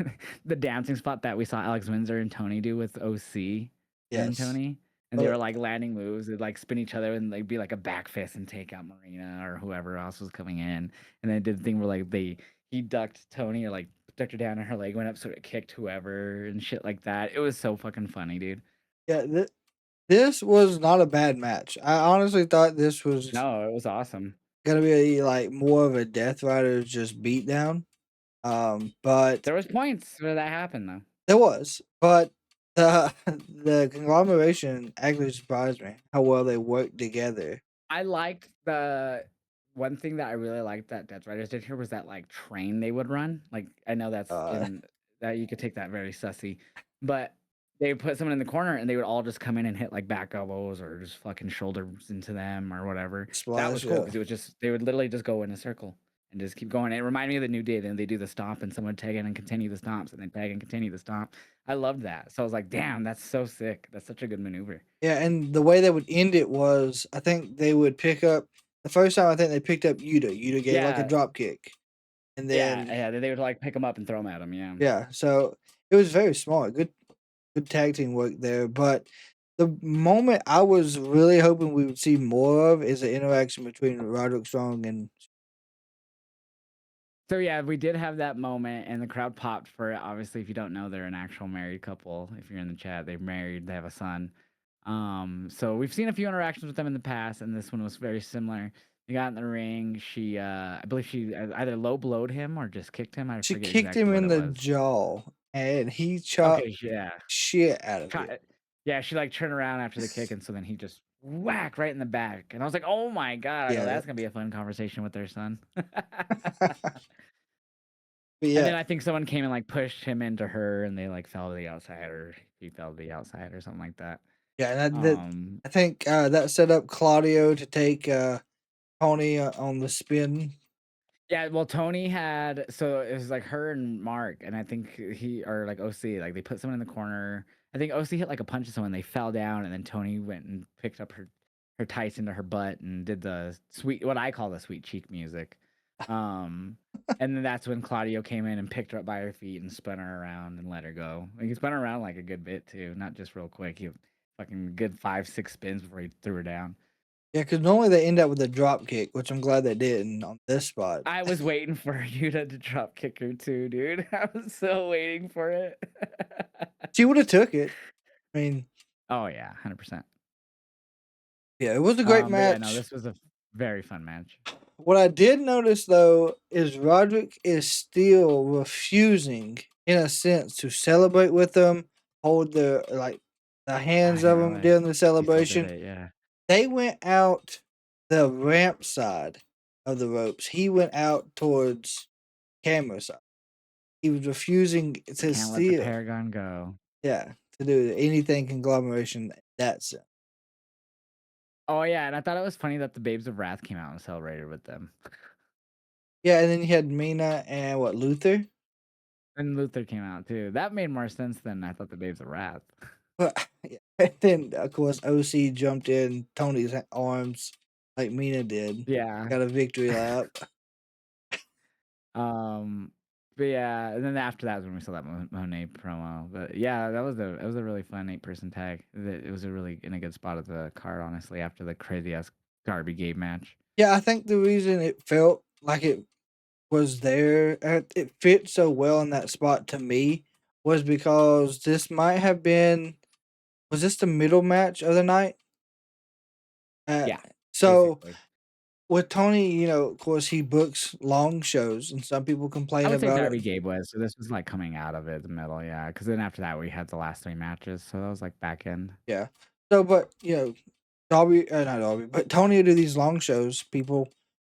the dancing spot that we saw Alex Windsor and Tony do with OC and yes. Tony. And they But were like landing moves. They'd like spin each other and like be like a back fist and take out Marina or whoever else was coming in. And they did the thing where like he ducked Tony or like ducked her down and her leg went up so it kicked whoever and shit like that. It was so fucking funny, dude. yeah, this was not a bad match. I honestly thought this was No, it was awesome. gonna be like more of a Death Riders just beatdown. But There was points where that happened though. there was, but the the conglomeration actually surprised me how well they worked together. I liked the one thing that I really liked that Death Riders did here was that like train they would run. Like I know that's Uh, in that you could take that very sussy, but they would put someone in the corner and they would all just come in and hit like back elbows or just fucking shoulders into them or whatever. That was Splash, cool yeah, because it was just they would literally just go in a circle and just keep going. It reminded me of the New Day. Then they do the stomp and someone would tag in and continue the stomps and then tag and continue the stomp. I loved that. So I was like, damn, that's so sick. That's such a good maneuver. yeah. And the way they would end it was, I think they would pick up the first time. I think they picked up Yuta. Yuta gave like a Yeah, drop kick, and yeah, then yeah. They would like pick them up and throw them at him. Yeah. yeah. So it was very smart. Good tag team work there. But the moment I was really hoping we would see more of is the interaction between Roderick Strong and So yeah, we did have that moment, and the crowd popped for it. Obviously, if you don't know, they're an actual married couple. If you're in the chat, they're married. They have a son. So we've seen a few interactions with them in the past, and this one was very similar. They got in the ring. She, I believe she either low blowed him or just kicked him. I she forget kicked exactly him what in it the was. jaw, and he chopped Okay, yeah, shit out of him. yeah. She like turned around after the kick, and so then he just whack right in the back. And I was like, oh my god! I go, Yeah. that's gonna be a fun conversation with their son. But And yeah, then I think someone came and like pushed him into her, and they like fell to the outside, or he fell to the outside, or something like that. yeah, and Um, I think that set up Claudio to take Tony on the spin. yeah. Well, Tony had so it was like her and Mark, and I think he or like OC, like they put someone in the corner. I think OC hit like a punch to someone, they fell down, and then Tony went and picked up her. her tights into her butt and did the what I call the sweet cheek music. Um, and then that's when Claudio came in and picked her up by her feet and spun her around and let her go. Like, he spun her around like a good bit too, not just real quick. He fucking good 5, 6 spins before he threw her down. Yeah, because normally they end up with a drop kick, which I'm glad they didn't on this spot. I was waiting for Yuta to drop kick her too, dude. I was so waiting for it. She would have took it. I mean, Oh yeah, 100%. yeah, it was a great But yeah, no, match. this was a very fun match. What I did notice though is Roderick is still refusing, in a sense, to celebrate with them, hold the hands I of didn't them realize during the he still did celebration. it. Yeah, They went out the ramp side of the ropes. He went out towards camera side. He was refusing I to can't let the steal. Paragon go. Yeah, to do anything conglomeration in that sense. Oh yeah, and I thought it was funny that the Babes of Wrath came out and celebrated with them. Yeah, and then you had Mina and what, Luther? And Luther came out too. That made more sense than I thought the Babes of Wrath. But yeah, and then of course OC jumped in Tony's arms like Mina did. Yeah. Got a victory lap. Um, but yeah, and then after that was when we saw that Monet promo. But yeah, that was a really fun 8-person tag. It was a really in a good spot of the card, honestly, after the crazy ass Darby Gabe match. Yeah, I think the reason it felt like it was there, it fit so well in that spot to me, was because this might have been, was this the middle match of the night? Uh, Yeah, so basically. with Tony, of course he books long shows, and some people I complain would say about it. Darby Gabe was, so this was like coming out of it, the middle, yeah. Because then after that we had the last 3 matches, so that was like back end. Yeah. So, but Darby, not Darby, but Tony will do these long shows. People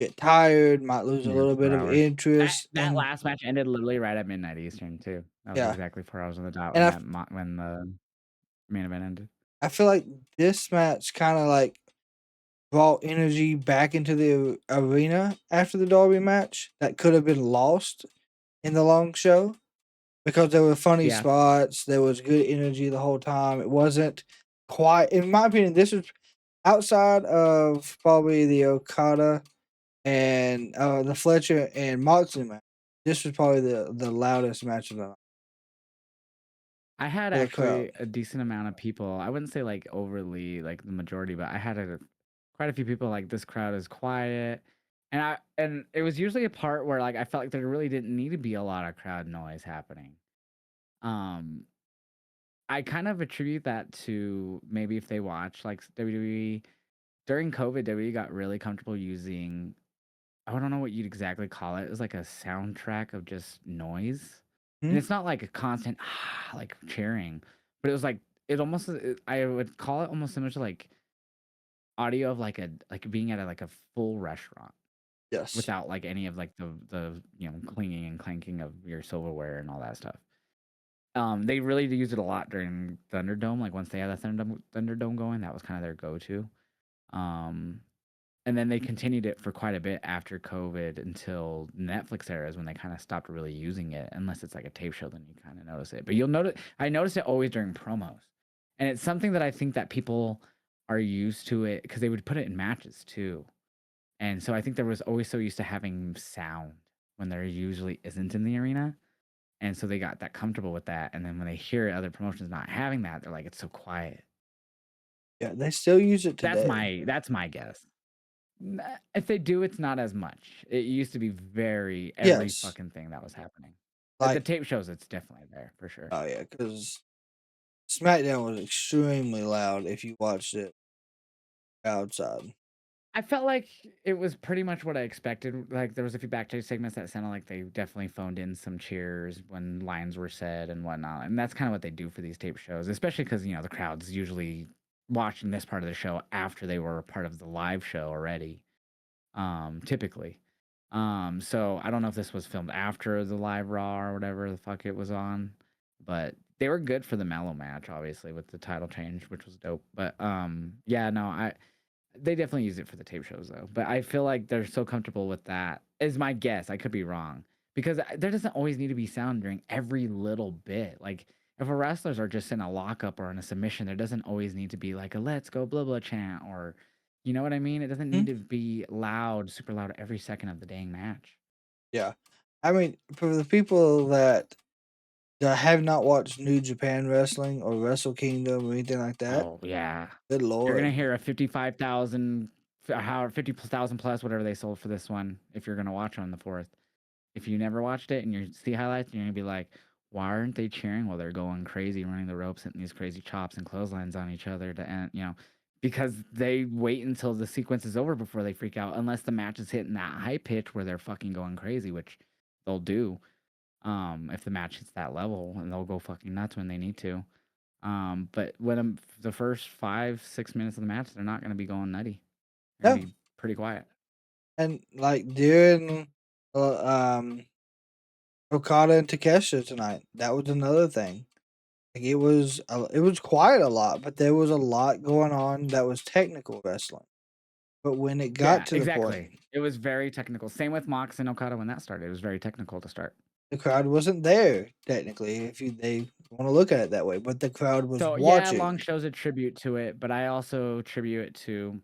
get tired, might lose a Yeah, little bit 4 of hours. That interest, that and last match ended literally right at midnight Eastern too. That was yeah, exactly 4 hours on the dot and when when the main event ended. I feel like this match kind of like brought energy back into the arena after the Darby match that could have been lost in the long show because there were funny Yeah. spots, there was good energy the whole time. It wasn't quite, in my opinion, this was outside of probably the Okada and the Fletcher and Moxley match. This was probably the loudest match of the night I had for the crowd. actually a decent amount of people. I wouldn't say like overly like the majority, but I had quite a few people like this crowd is quiet. And it was usually a part where like I felt like there really didn't need to be a lot of crowd noise happening. Um I kind of attribute that to maybe if they watch like WWE during COVID, WWE got really comfortable using I don't know what you'd exactly call it. It was like a soundtrack of just noise. Hmm? And it's not like a constant like cheering, but it was like I would call it almost similar to like audio of like being at like a full restaurant Yes. without like any of like the clinging and clanking of your silverware and all that stuff. They really used it a lot during Thunderdome. Like once they had the Thunderdome going, that was kind of their go-to. Um, and then they continued it for quite a bit after COVID until Netflix eras when they kind of stopped really using it. Unless it's like a tape show, then you kind of notice it. But you'll notice I noticed it always during promos, and it's something that I think that people are used to it because they would put it in matches too. And so I think there was always so used to having sound when there usually isn't in the arena. And so they got that comfortable with that. And then when they hear other promotions not having that, they're like, it's so quiet. Yeah, they still use it That's today. my guess. If they do, it's not as much. It used to be very every Yes. fucking thing that was happening. At the Like, tape shows, it's definitely there for sure. oh yeah, because SmackDown was extremely loud if you watched it outside. I felt like it was pretty much what I expected. Like there was a few backstage segments that sounded like they definitely phoned in some cheers when lines were said and whatnot. And that's kind of what they do for these tape shows, especially because the crowd's usually watching this part of the show after they were a part of the live show already. Typically. So I don't know if this was filmed after the live Raw or whatever the fuck it was on, but they were good for the Mellow match, obviously, with the title change, which was dope. But yeah, no, they definitely use it for the tape shows though. But I feel like they're so comfortable with that. Is my guess. I could be wrong because there doesn't always need to be sound during every little bit. Like if a wrestlers are just in a lockup or in a submission, there doesn't always need to be like a "Let's go blah blah" chant or You know what I mean? It doesn't Mhm. need to be loud, super loud every second of the dang match. Yeah. I mean, for the people that have not watched New Japan Wrestling or Wrestle Kingdom or anything like that, Oh, yeah. good You're gonna lord. hear a 55,000, how 50,000 plus whatever they sold for this one if you're gonna watch on the 4th. If you never watched it and you see highlights, you're gonna be like, "Why aren't they cheering while they're going crazy, running the ropes, hitting these crazy chops and clotheslines on each other to end?" Because they wait until the sequence is over before they freak out, unless the match is hitting that high pitch where they're fucking going crazy, which they'll do. If the match hits that level, and they'll go fucking nuts when they need to. But when the first 5, 6 minutes of the match, they're not gonna be going nutty. They're Yeah. gonna be pretty quiet. And like during uh, um Okada and Takeshita tonight, that was another thing. Like it was quiet a lot, but there was a lot going on that was technical wrestling. But when it got Yeah, to the point, exactly. It was very technical. Same with Mox and Okada when that started. It was very technical to start. the crowd wasn't there technically, if they want to look at it that way, but the crowd was So yeah, watching. long shows attribute to it, but I also attribute it to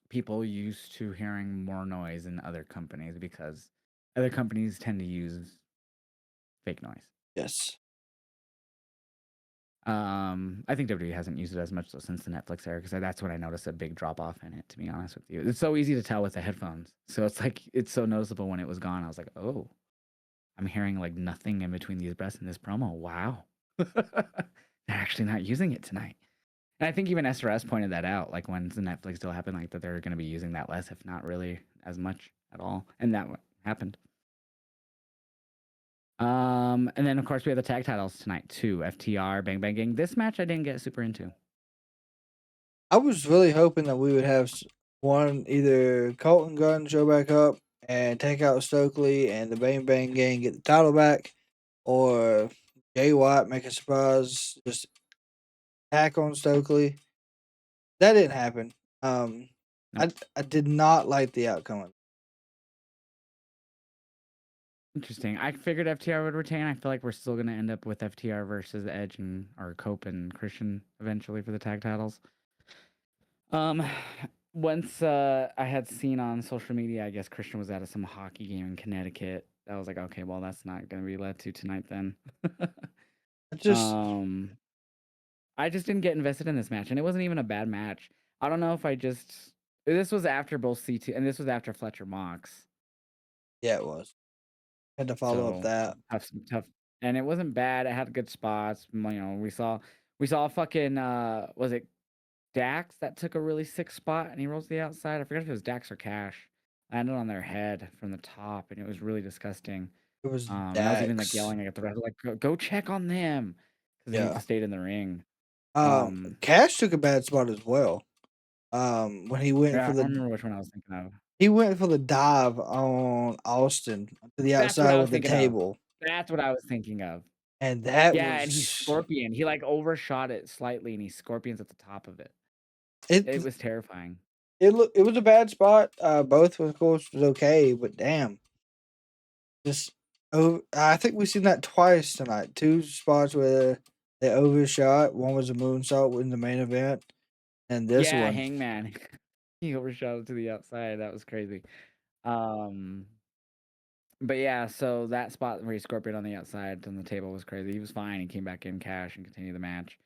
people used to hearing more noise in other companies because other companies tend to use fake noise. Yes. I think WWE hasn't used it as much though since the Netflix era because that's when I noticed a big drop off in it. To be honest with you, it's so easy to tell with the headphones. So it's like it's so noticeable when it was gone. I was like, oh, I'm hearing like nothing in between these breaths in this promo. Wow, they're actually not using it tonight. And I think even SRS pointed that out, like when the Netflix deal happened, like that they're going to be using that less, if not really as much at all. And that happened. And then of course we have the tag titles tonight too. FTR, Bang Bang Gang. This match I didn't get super into. I was really hoping that we would have one either Colton Gunn show back up and take out Stokely and the Bang Bang Gang get the title back, or Jay White make a surprise just attack on Stokely. That didn't happen. Um, Nope. I did not like the outcome. Interesting. I figured FTR would retain. I feel like we're still going to end up with FTR versus Edge and or Cope and Christian eventually for the tag titles. Um, once I had seen on social media, I guess Christian was at some hockey game in Connecticut. I was like, okay, well, that's not going to be led to tonight then. I just um, I just didn't get invested in this match, and it wasn't even a bad match. I don't know if I just this was after both CT, and this was after Fletcher Mox. yeah, it was. Had to follow up So that. tough, and it wasn't bad. It had good spots. We saw fucking was it Dax that took a really sick spot and he rolls to the outside. I forget if it was Dax or Cash. Landed on their head from the top, and it was really disgusting. It was And I was even like Dax. yelling at the ref, like, go check on them because they need to Yeah. stay in the ring. Um, Cash took a bad spot as well. When yeah, I don't remember which one I was thinking of. he went for the dive on Austin to the That's what outside I was with the thinking of. table, That's what I was thinking of. and that Yeah, and he was scorpion. He like overshot it slightly, and he scorpions at the top of it. it. It was terrifying. It was a bad spot. Both of course was okay, but damn, just I think we've seen that twice tonight. Two spots where they overshot. One was a moonsault in the main event, and this Yeah, one Hangman. He overshot it to the outside. That was crazy. Um, but yeah, so that spot where he scorpioned on the outside on the table was crazy. He was fine. He came back in cash and continued the match.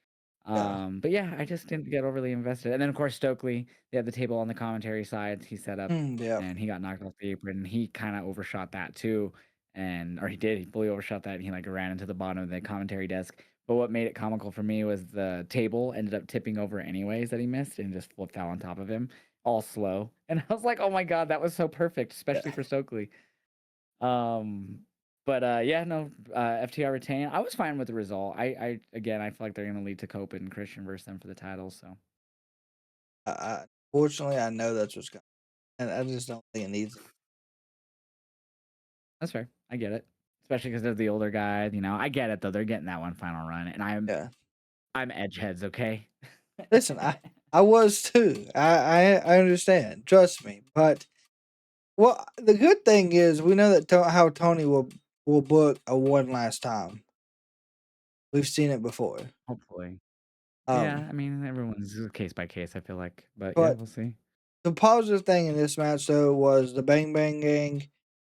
yeah. But yeah, I just didn't get overly invested. And then of course Stokely, they had the table on the commentary side. He set up Yeah. and he got knocked off the apron. And he kind of overshot that too, and or he did. He fully overshot that. And he like ran into the bottom of the commentary desk. But what made it comical for me was the table ended up tipping over anyways that he missed and just fell on top of him, all slow. And I was like, oh my god, that was so perfect, especially Yeah. for Stokely. Um, but yeah, no, FTR retain. I was fine with the result. I again, I feel like they're gonna lead to Cope and Christian versus them for the titles. So Fortunately, I know that's what's coming, and I just don't think it needs it. that's fair. I get it, especially because they're the older guy. I get it though. They're getting that one final run, and Yeah. I'm edge heads. Okay. Listen, I was too. I understand. Trust me. But well, the good thing is we know that how Tony will book a one last time. We've seen it before. Hopefully. Yeah, Um, I mean everyone's case by case. I feel like, but yeah, but we'll see. The positive thing in this match though was the Bang Bang Gang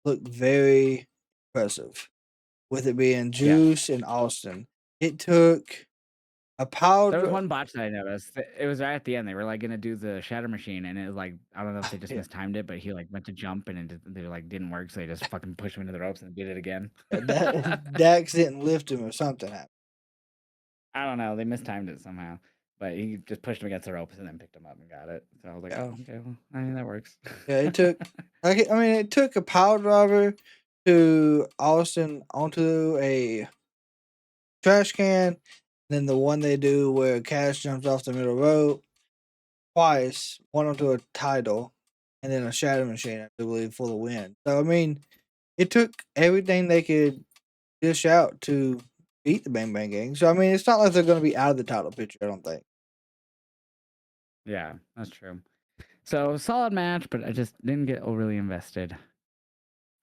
looked very impressive, with it being Yeah. Juice and Austin. It took a power There was dri one botch that I noticed. It was right at the end. They were like gonna do the shatter machine, and it was like I don't know if they just yeah, mistimed it, but he like went to jump and they like didn't work, so they just fucking pushed him into the ropes and did it again. Dax didn't lift him or something happened. I don't know. They mistimed it somehow, but he just pushed him against the ropes and then picked him up and got it. So I was like, Yeah. oh, okay, well, I mean that works. Yeah, it took it took a power driver to Austin onto a trash can, then the one they do where Cash jumps off the middle rope twice, one onto a title, and then a shadow machine, I believe, for the win. So I mean, it took everything they could dish out to beat the Bang Bang Gang. So I mean, it's not like they're going to be out of the title picture. I don't think. Yeah, that's true. So solid match, but I just didn't get overly invested.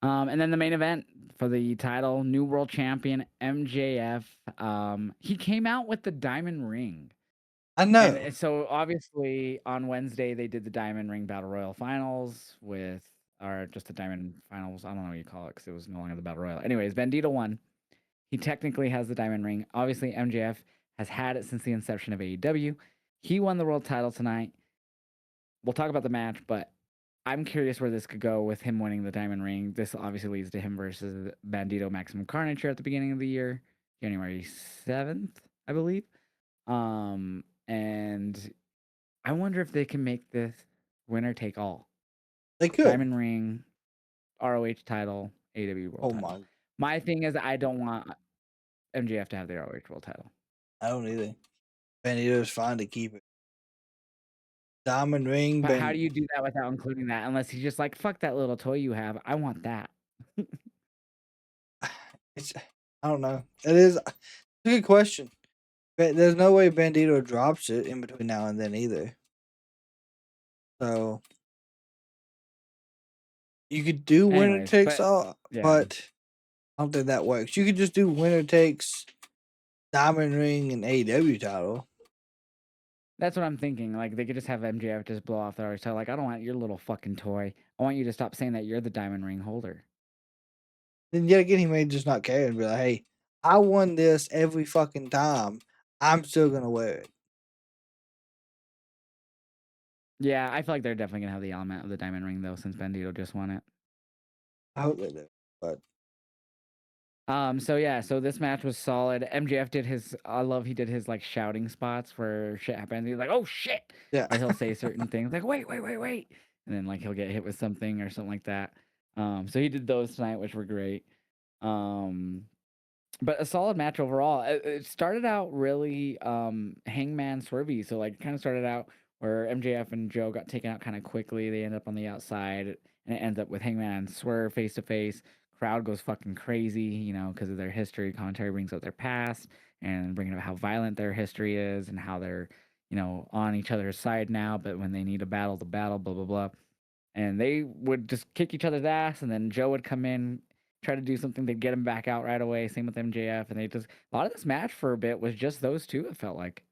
And then the main event for the title, new world champion MJF. He came out with the diamond ring. I And know. so obviously on Wednesday they did the Diamond Ring Battle Royal finals with or just the Diamond Finals. I don't know what you call it because it was no longer the Battle Royal. Anyways, Bandito won. He technically has the Diamond Ring. Obviously, MJF has had it since the inception of AEW. He won the world title tonight. We'll talk about the match, but I'm curious where this could go with him winning the Diamond Ring. This obviously leads to him versus Bandito Maximum Carnage here at the beginning of the year, January 7th, I believe. And I wonder if they can make this winner take all. They could. Diamond Ring, ROH title, AEW World Oh title. my! My thing is I don't want MJF to have the ROH World title. I don't either. Bandito's fine to keep it. Diamond ring, But how band. do you do that without including that? Unless he's just like, fuck that little toy you have. I want that. It's I don't know. It is a good question. But there's no way Bandito drops it in between now and then either. So you could do winner Anyways, takes but all, yeah. but I don't think that works. You could just do winner takes diamond ring and AEW title. That's what I'm thinking. Like they could just have MJF just blow off the ROH title. Like, I don't want your little fucking toy. I want you to stop saying that you're the diamond ring holder. Then yet again, he may just not care and be like, "Hey, I won this every fucking time. I'm still gonna wear it." Yeah, I feel like they're definitely gonna have the element of the diamond ring though, since Bandito just won it. I hope they do. But So yeah, so this match was solid. MJF did his I love he did his like shouting spots where shit happens. He's like, oh shit. yeah, Or he'll say certain things like, wait, wait, wait, wait. And then like he'll get hit with something or something like that. So he did those tonight, which were great. Um but a solid match overall. It started out really hangman swervy. So like kind of started out where MJF and Joe got taken out kind of quickly. They end up on the outside and it ends up with Hangman Swerve face to face. Crowd goes fucking crazy, you know, because of their history. Commentary brings up their past and bringing up how violent their history is and how they're, you know, on each other's side now. But when they need a battle, the battle, blah blah blah. And they would just kick each other's ass, and then Joe would come in, try to do something, they'd get him back out right away. Same with MJF, and they just a lot of this match for a bit was just those two. It felt like.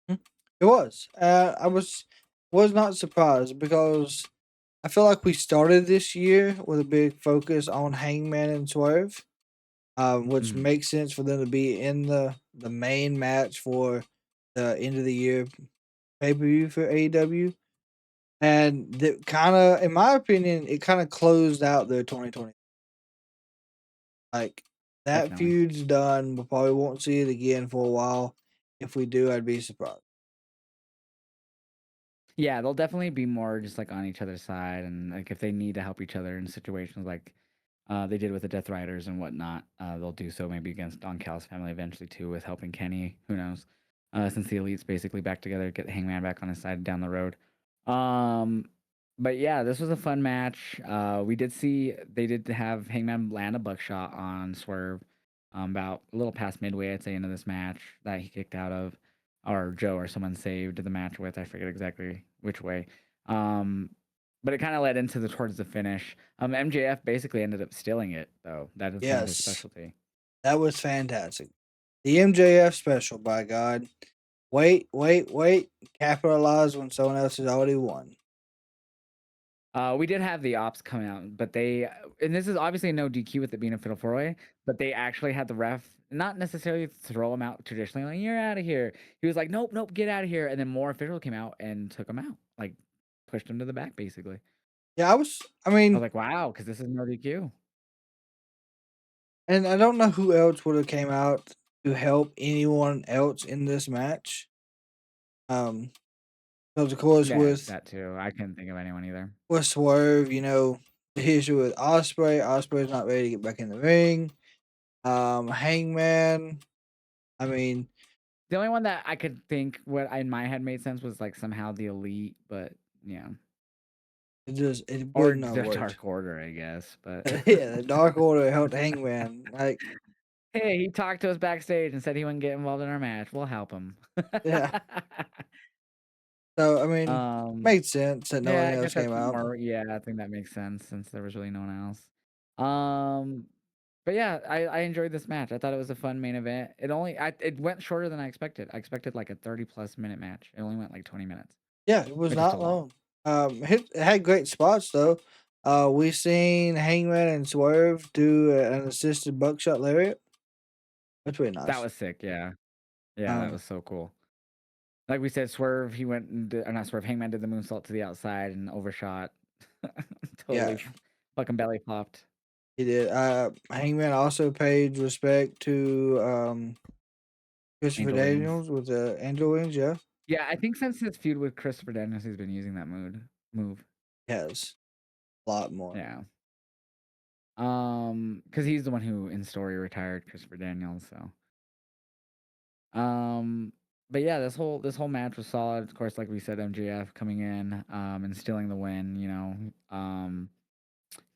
it was. I was not surprised because I feel like we started this year with a big focus on Hangman and Swerve, which Mhm. makes sense for them to be in the main match for the end of the year pay per view for AEW. And that kind of, in my opinion, it kind of closed out their 2020. Like that Definitely. feud's done. We probably won't see it again for a while. If we do, I'd be surprised. Yeah, they'll definitely be more just like on each other's side, and like if they need to help each other in situations like they did with the Death Riders and whatnot, they'll do so maybe against Don Cal's family eventually too, with helping Kenny. Who knows? Since the Elite's basically back together, get Hangman back on his side down the road. Um, but yeah, this was a fun match. We did see they did have Hangman land a buckshot on Swerve, about a little past midway, I'd say, into this match that he kicked out of, or Joe or someone saved the match with. I forget exactly which way. Um, but it kind of led into the towards the finish. MJF basically ended up stealing it, though. That is kind of his Yes, specialty. that was fantastic. The MJF special, by God. Wait, wait, wait. Capitalize when someone else has already won. We did have the ops come out, but they and this is obviously no DQ with it being a fatal four-way, but they actually had the ref not necessarily throw him out traditionally, like, "You're out of here." He was like, "Nope, nope, get out of here." And then more officials came out and took him out, like pushed him to the back basically. Yeah, I I was mean, like, "Wow," because this is no DQ. and I don't know who else would have came out to help anyone else in this match. Um, because of course Yeah, that too. I couldn't think of anyone either. with Swerve, the issue with Osprey. Osprey's not ready to get back in the ring. Hangman. I mean, The only one that I could think what in my head made sense was like somehow the elite, but yeah. it Or wouldn't have the worked. Dark Order, I guess. But Yeah, the Dark Order helped Hangman. Like, hey, he talked to us backstage and said he wouldn't get involved in our match. We'll help him. yeah. So I mean, um, made sense that no yeah, one I else guess came that's out. more. Yeah, I think that makes sense since there was really no one else. Um, but yeah, I enjoyed this match. I thought it was a fun main event. It went shorter than I expected. I expected like a 30-plus minute match. It only went like 20 minutes, Yeah, it was which is not still long. long. It had great spots though. We seen Hangman and Swerve do an assisted buckshot lariat. That's pretty That nice. was sick. Yeah, yeah, that Um, was so cool. Like we said, Swerve, he went and did, or not Swerve, Hangman did the moonsault to the outside and overshot. Totally yeah, fucking belly popped. he did. Hangman also paid respect to Christopher Angel wings. Daniels with the Angel Wings. Yeah, Yeah, I think since his feud with Christopher Daniels, he's been using that move. he has a lot more. Yeah. Because he's the one who in story retired Christopher Daniels. So, um, but yeah, this whole match was solid. Of course, like we said, MJF coming in, and stealing the win.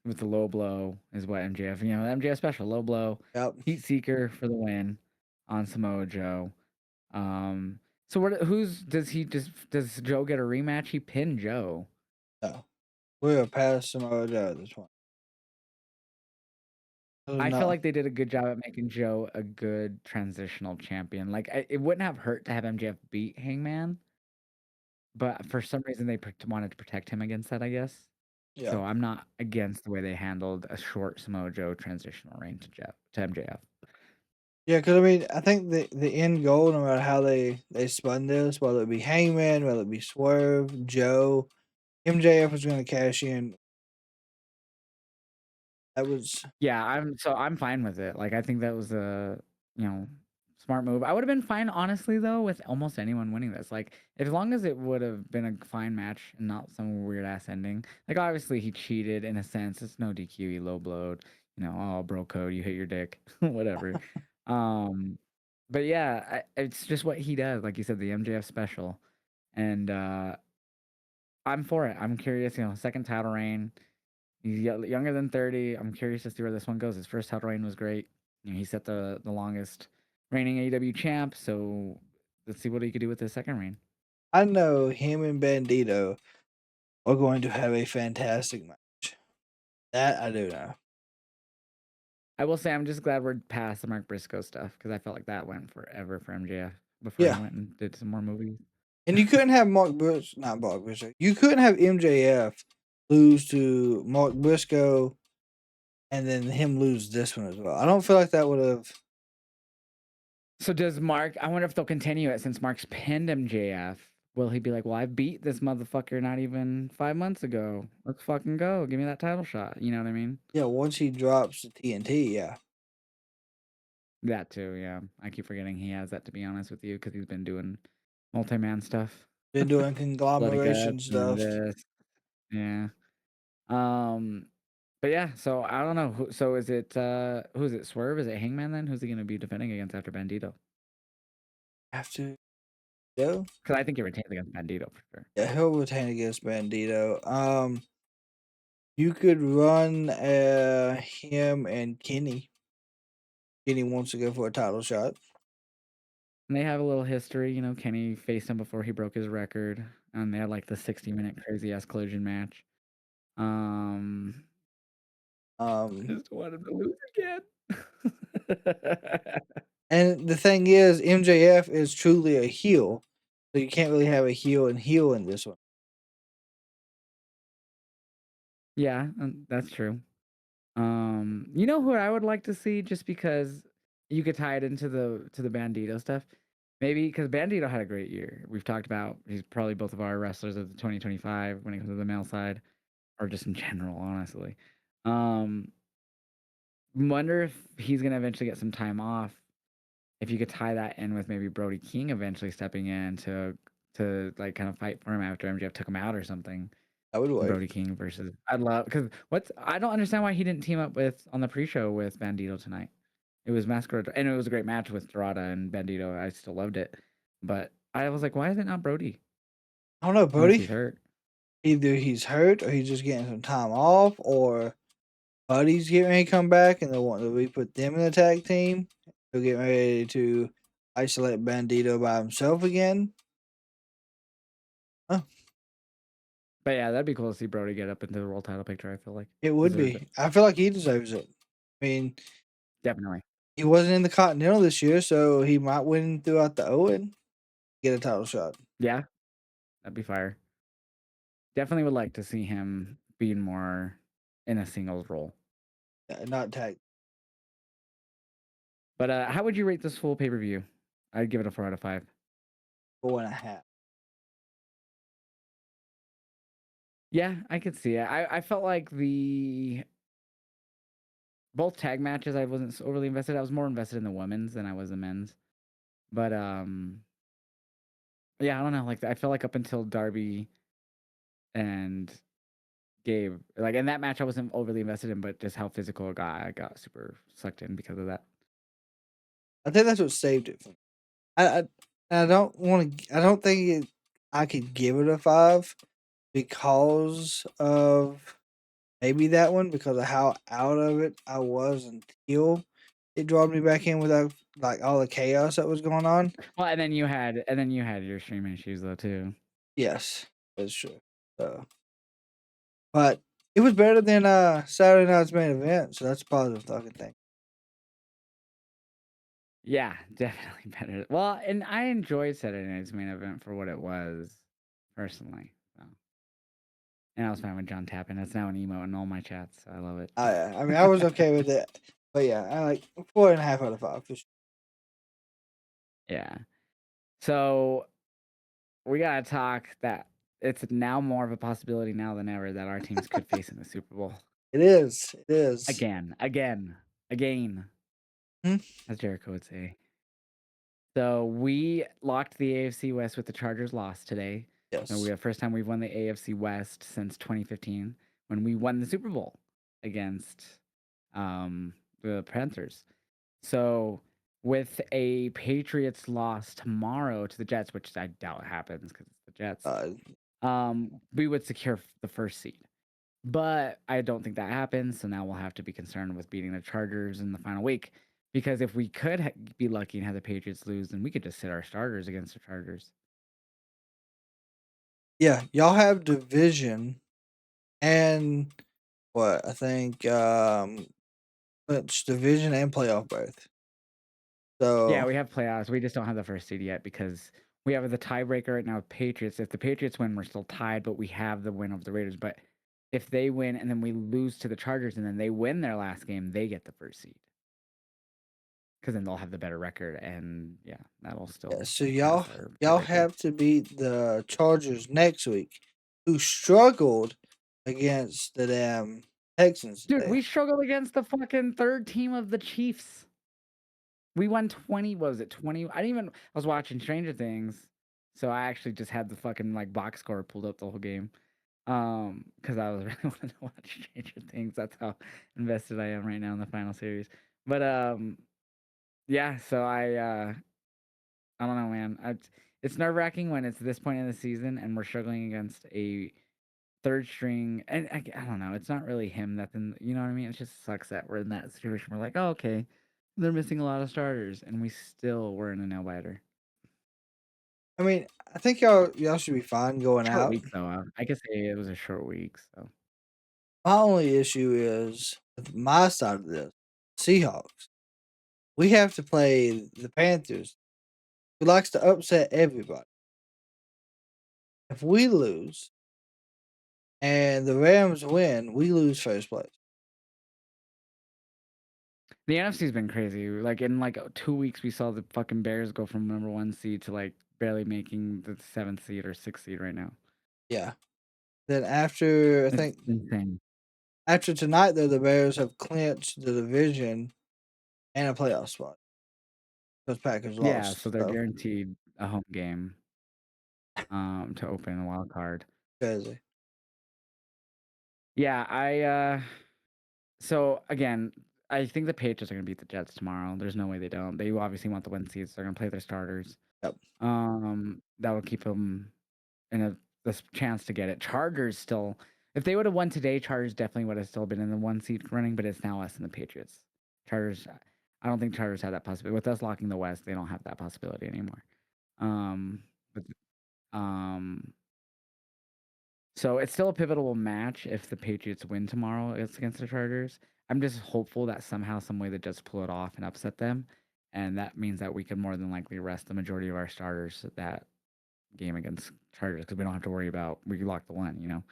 With the low blow is what MJF. The MJF special low blow, Yep. heat seeker for the win on Samoa Joe. So who's does Joe get a rematch? He pinned Joe. So we're past Samoa Joe at this one. I feel No. like they did a good job at making Joe a good transitional champion. Like it wouldn't have hurt to have MJF beat Hangman, but for some reason they wanted to protect him against that, I guess. Yeah. So I'm not against the way they handled a short Samoa Joe transitional reign to MJF. Yeah, because I mean, I think the end goal, no matter how they spun this, whether it be Hangman, whether it be Swerve, Joe, MJF was going to cash in. That was Yeah, I'm fine with it. Like I think that was a, you know, smart move. I would have been fine honestly though with almost anyone winning this. Like as long as it would have been a fine match and not some weird ass ending. Like obviously he cheated in a sense. It's no DQ, he low blowed, oh bro code, you hit your dick, whatever. Um but yeah, it's just what he does. Like you said, the MJF special. And I'm for it. I'm curious, second title reign. He's younger than 30. I'm curious to see where this one goes. His first title reign was great. He set the longest reigning AEW champ. So let's see what he could do with his second reign. I know him and Bandito are going to have a fantastic match. That I do know. I will say I'm just glad we're past the Mark Briscoe stuff because I felt like that went forever for MJF before he Yeah, went and did some more movies. and you couldn't have not Mark Briscoe. You couldn't have MJF lose to Mark Briscoe and then him lose this one as well. I don't feel like that would have. So does Mark? I wonder if they'll continue it since Mark's pinned MJF. Will he be like, "Well, I beat this motherfucker not even 5 months ago. Let's fucking go. Give me that title shot." You know what I mean? Yeah, once he drops the TNT, yeah, That too, yeah. I keep forgetting he has that, to be honest with you, because he's been doing multi-man stuff. been doing Bloody conglomeration guts and stuff. this. Yeah. Um, but yeah, so I don't know. So is it who's it? Swerve? Is it Hangman then? Who's he gonna be defending against after Bandito? Have to go. Because I think he retains against Bandito for sure. Yeah, he'll retain against Bandito. You could run him and Kenny. Kenny wants to go for a title shot. And they have a little history, Kenny faced him before he broke his record. And they had like the 60-minute crazy ass collision match. Um I Um, just want him to lose again. and the thing is, MJF is truly a heel, so you can't really have a heel and heel in this one. Yeah, that's true. You know who I would like to see just because you could tie it into the Bandito stuff? Maybe because Bandito had a great year. We've talked about he's probably both of our wrestlers of the 2025 when it comes to the male side, or just in general, honestly. Um, wonder if he's gonna eventually get some time off. If you could tie that in with maybe Brody King eventually stepping in to like kind of fight for him after MJF took him out or something. I would work. Brody King versus I'd love because what's I don't understand why he didn't team up with on the pre-show with Bandito tonight. It was Masquerade, and it was a great match with Dorada and Bandito. I still loved it, but I was like, why is it not Brody? I don't know, Unless Brody. he's hurt. Either he's hurt or he's just getting some time off, or Buddy's getting ready to come back and they want to re-put them in the tag team. They're getting ready to isolate Bandito by himself again. Huh. But yeah, that'd be cool to see Brody get up into the world title picture. I feel like It would deserves it. be. I feel like he deserves it. I mean, Definitely. he wasn't in the Continental this year, so he might win throughout the Owen, get a title shot. Yeah, that'd be fire. Definitely would like to see him being more in a singles role. Not tag. But how would you rate this full pay per view? I'd give it a 4 out of 5. 4.5. Yeah, I could see it. I felt like the both tag matches I wasn't overly invested. I was more invested in the women's than I was the men's. But yeah, I don't know. Like I felt like up until Darby and Gabe, like in that match, I wasn't overly invested in, but just how physical it got, I got super sucked in because of that. I think that's what saved it for me. I I don't want to. I don't think I could give it a 5 because of maybe that one, because of how out of it I was until it drawn me back in without like all the chaos that was going on. Well, and then you had your streaming issues though too. Yes, that's true. So, but it was better than Saturday night's main event, so that's a positive fucking thing. Yeah, definitely better. Well, and I enjoyed Saturday Night's main event for what it was, personally. So. And I was fine with John Tappin. It's now an emo in all my chats. So I love it. I mean, I was okay with it, but yeah, I like 4.5 out of 5 for sure. Yeah. So we gotta talk that it's now more of a possibility now than ever that our teams could face in the Super Bowl It is. It is. again, Hmm? as Jericho would say. So we locked the AFC West with the Chargers loss today. So we Yes. have first time we've won the AFC West since 2015 when we won the Super Bowl against the Panthers. So with a Patriots loss tomorrow to the Jets, which I doubt happens because it's the Jets, Uh, we would secure the first seed. But I don't think that happens. So now we'll have to be concerned with beating the Chargers in the final week. Because if we could be lucky and have the Patriots lose, then we could just sit our starters against the Chargers. yeah, y'all have division and what I think it's division and playoff both. Yeah, So we have playoffs. We just don't have the first seed yet because we have the tiebreaker right now with Patriots. If the Patriots win, we're still tied, but we have the win over the Raiders. But if they win and then we lose to the Chargers and then they win their last game, they get the first seed. Because then they'll have the better record, and yeah, that'll yeah, still so pass our y'all tiebreaker. have to beat the Chargers next week, who struggled against the damn Texans Dude, today. we struggled against the fucking third team of the Chiefs. We won 20, what was it, 20? I didn't even, I was watching Stranger Things, so I actually just had the fucking, like, box score pulled up the whole game. Because I was really wanting to watch Stranger Things. That's how invested I am right now in the final series. But, yeah, so I don't know, man. It's nerve-wracking when it's this point in the season and we're struggling against a third string, and I don't know. It's not really him that then you know what I mean. It just sucks that we're in that situation. We're like, oh, okay, they're missing a lot of starters, and we still were in a nail biter. I mean, I think y'all should be fine going Short out. week though. I could say it was a short week. So My only issue is with my side of this Seahawks. We have to play the Panthers, who likes to upset everybody. If we lose and the Rams win, we lose first place. The NFC's been crazy. Like in like 2 weeks, we saw the fucking Bears go from number 1 seed to like barely making the 7th seed or 6th seed right now. Yeah. Then after I It's think insane. after tonight though, the Bears have clinched the division and a playoff spot because Packers Yeah, lost. so they're So guaranteed a home game to open the wild card. crazy. Yeah, so again, I think the Patriots are gonna beat the Jets tomorrow. There's no way they don't. They obviously want the 1 seeds. So they're gonna play their starters. Yep. That will keep them in this chance to get it. Chargers still, if they would have won today, Chargers definitely would have still been in the 1 seed running. But it's now us and the Patriots. Chargers, I don't think Chargers have that possibility. With us locking the West, they don't have that possibility anymore. But, um, so it's still a pivotal match if the Patriots win tomorrow against the Chargers. I'm just hopeful that somehow, some way, the Jets pull it off and upset them, and that means that we can more than likely rest the majority of our starters that game against Chargers because we don't have to worry about we lock the one, you know.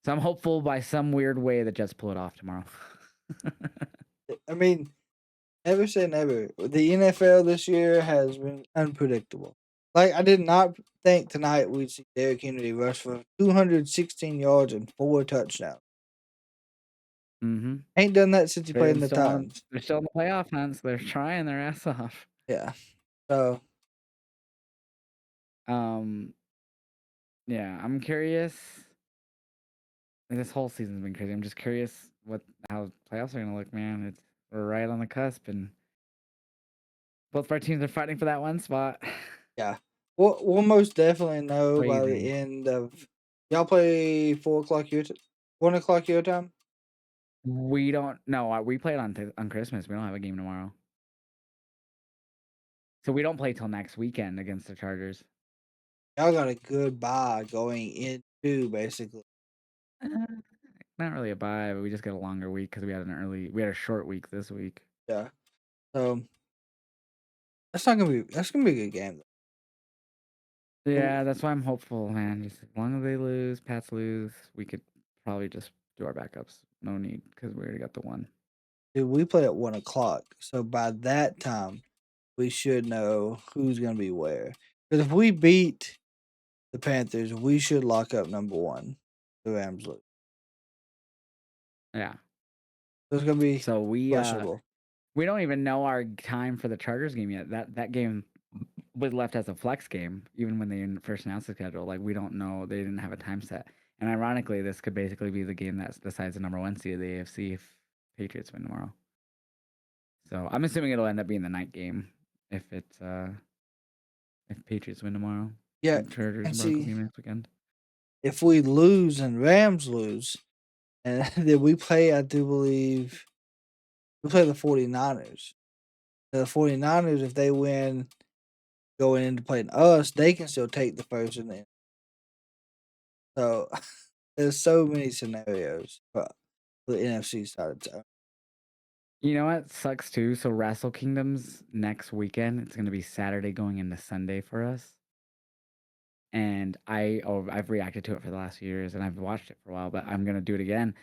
So I'm hopeful by some weird way the Jets pull it off tomorrow. I mean, never say never. The NFL this year has been unpredictable. Like I did not think tonight we'd see Derrick Henry rush for 216 yards and 4 touchdowns. Mm-hmm. Ain't done that since he played They're in the still on. Titans. They're still in the playoff hunt, so they're trying their ass off. Yeah. So Um. Yeah, I'm curious. This whole season's been crazy. I'm just curious how playoffs are gonna look, man. We're right on the cusp, and both of our teams are fighting for that one spot. yeah, we'll most definitely know by the Crazy. end of. Y'all play 4 o'clock 1 o'clock your time. We don't. No, we played on Christmas. We don't have a game tomorrow, so we don't play till next weekend against the Chargers. Y'all got a good bye going into basically. Uh, Not really a bye, but we just get a longer week because we had a short week this week. Yeah. So that's gonna be a good game. Though. Yeah, that's why I'm hopeful, man. Just as long as they lose, Pats lose, we could probably just do our backups. No need because we already got the one. Dude, we play at 1 o'clock, so by that time we should know who's gonna be where. Because if we beat the Panthers, we should lock up number one. The Rams lose. Yeah. So it's gonna be So questionable. we don't even know our time for the Chargers game yet. That game was left as a flex game, even when they first announced the schedule. Like we don't know, they didn't have a time set. And ironically, this could basically be the game that decides the number 1 seed of the AFC if Patriots win tomorrow. So I'm assuming it'll end up being the night game if Patriots win tomorrow. Yeah, And Chargers and and Broncos see game next weekend. if we lose and Rams lose, and then we play, I do believe we play the 49ers. The 49ers, if they win going into playing us, they can still take the first and then. So there's so many scenarios for the NFC side of town. You know what sucks too? So Wrestle Kingdom's next weekend. It's gonna be Saturday going into Sunday for us. And I've reacted to it for the last few years and I've watched it for a while, but I'm gonna do it again.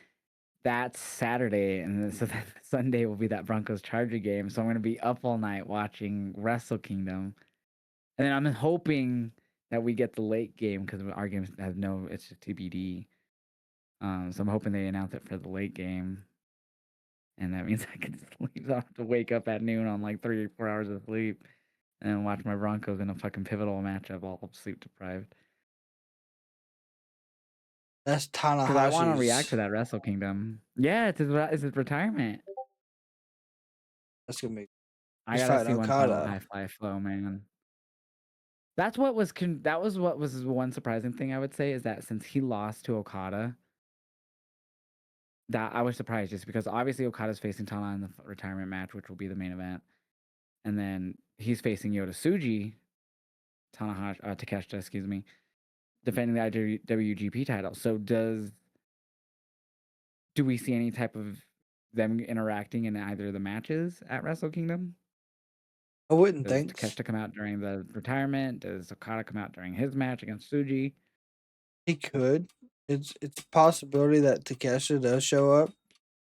That's Saturday, and then, so then Sunday will be that Broncos Charger game. So I'm gonna be up all night watching Wrestle Kingdom, and then I'm hoping that we get the late game because our game has it's just TBD. So I'm hoping they announce it for the late game, and that means I can sleep. So I don't have to wake up at noon on like 3 or 4 hours of sleep, and then watch my Broncos in a fucking pivotal matchup all sleep deprived. That's Because I want to react Tanahashi's. to that Wrestle Kingdom. Yeah, it's his retirement. That's gonna be. I He's gotta fighting see one final Okada. high fly flow, man. That was what was one surprising thing I would say is that since he lost to Okada, that I was surprised just because obviously Okada's facing Tana in the retirement match, which will be the main event, and then he's facing Yota Tsuji, Takeshita, excuse me, defending the IWGP title. So do we see any type of them interacting in either of the matches at Wrestle Kingdom? I wouldn't Does think. Takeshita come out during the retirement? Does Okada come out during his match against Tsuji? He could. It's a possibility that Takeshita does show up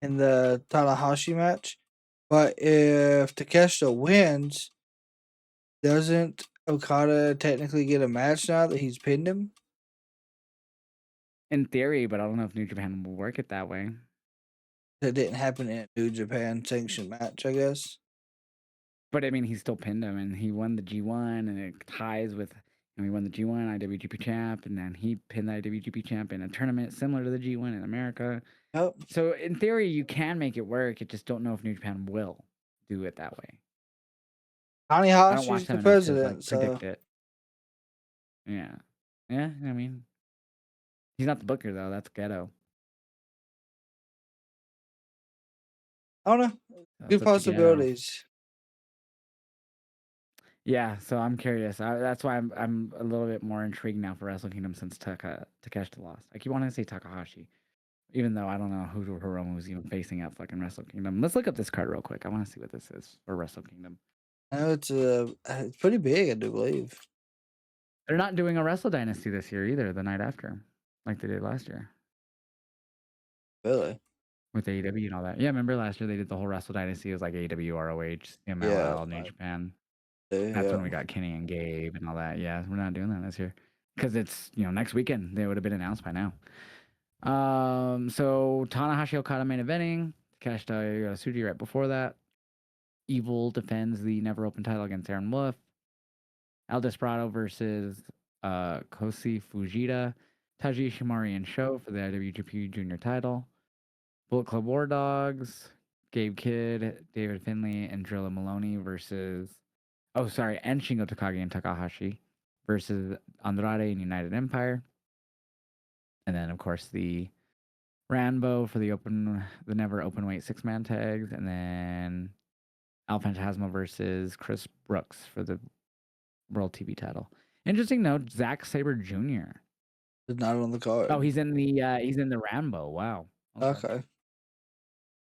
in the Tanahashi match. But if Takeshita wins, doesn't Okada technically get a match now that he's pinned him? In theory, but I don't know if New Japan will work it that way. That didn't happen in a New Japan sanctioned match, I guess. But I mean, he still pinned him, and he won the G1, and it ties with. And he won the G1 IWGP champ, and then he pinned the IWGP champ in a tournament similar to the G1 in America. Yep. So in theory, you can make it work. I just don't know if New Japan will do it that way. I don't watch Tanihashi's the them enough to like president, so predict it. Yeah, yeah. I mean, he's not the booker though. That's ghetto. I don't know. That's Good up to ghetto. possibilities. Yeah, so I'm curious. That's why I'm a little bit more intrigued now for Wrestle Kingdom since Takeshita lost. I keep wanting to say Takahashi, even though I don't know who Hiromu was even facing at fucking Wrestle Kingdom. Let's look up this card real quick. I want to see what this is for Wrestle Kingdom. I know it's pretty big, I do believe. They're not doing a Wrestle Dynasty this year either. The night after, like they did last year Really? with AEW and all that. Yeah, remember last year they did the whole Wrestle Dynasty. It was like AEW, ROH, Yeah. MLL, New Japan. That's Yeah. when we got Kenny and Gabe and all that. Yeah, we're not doing that this year because it's next weekend. They would have been announced by now. So Tanahashi Okada main eventing. Takeshita Tsuji right before that. Evil defends the never open title against Aaron Wolf. El Desperado versus Kosi Fujita. Taiji Ishimori and Sho for the IWGP Junior title. Bullet Club War Dogs. Gabe Kidd, David Finlay, and Drilla Maloney versus and Shingo Takagi and Takahashi versus Andrade and United Empire. And then of course the Rambo for the never open weight 6-man tags, and then Al Phantasmo versus Chris Brooks for the World TV title. Interesting note, Zack Sabre Jr. It's not on the card. Oh, he's in the Rambo. Wow. Okay.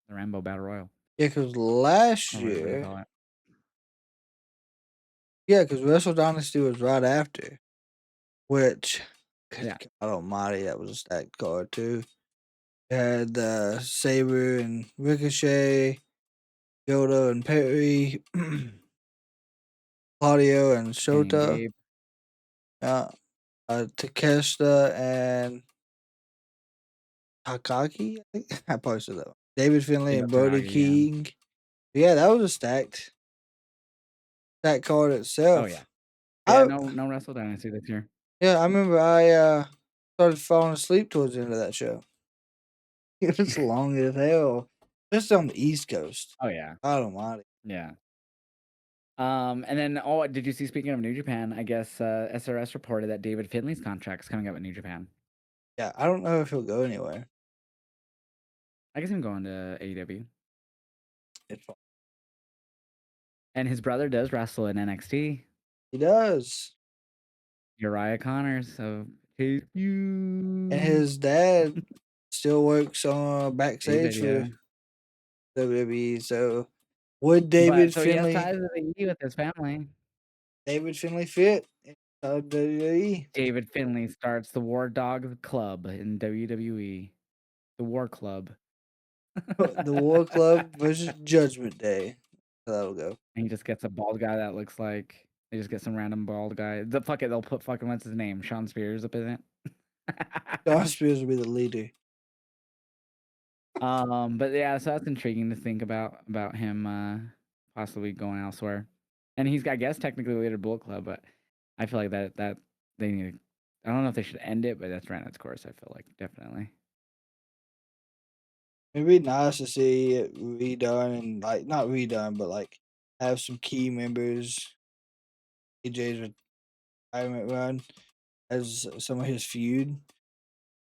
The Rambo Battle Royal. Yeah, because last Or whatever they year, call it. yeah, because Wrestle Dynasty was right after, which, Yeah. God almighty, that was a stacked card too. It had Saber and Ricochet, Yoda and Perry, Claudio and Kenny and Shota, Gabe. Takeshita and Takagi. I think I probably said that one. David Finlay and Brody Takagi, King. Yeah, that was a stacked card itself. Oh yeah. Yeah, no Wrestle Dynasty this year. Yeah, I remember I started falling asleep towards the end of that show. It was long as hell. Just on the East Coast. Oh yeah. God almighty. Yeah. And then did you see, speaking of New Japan, I guess SRS reported that David Finlay's contract's coming up with New Japan. Yeah, I don't know if he'll go anywhere. I guess I'm going to AEW. It's fine. And his brother does wrestle in NXT. He does. Uriah Connors of you. And his dad still works on backstage David, for WWE. So would David so he has Finlay ties to the E with his family. fit in WWE? David Finlay starts the War Dog Club in WWE. The War Club. The War Club versus Judgment Day. That'll go. And he just gets a bald guy that looks like they just get some random bald guy. They'll put fucking what's his name? Sean Spears up in it. Don Spears will be the leader. But yeah, so that's intriguing to think about him possibly going elsewhere. And he's, I guess, technically leader of Bullet Club, but I feel like that they need to, I don't know if they should end it, but that's ran its course, I feel like, definitely. It'd be nice to see it redone and not redone, but have some key members. AJ's retirement run as some of his feud,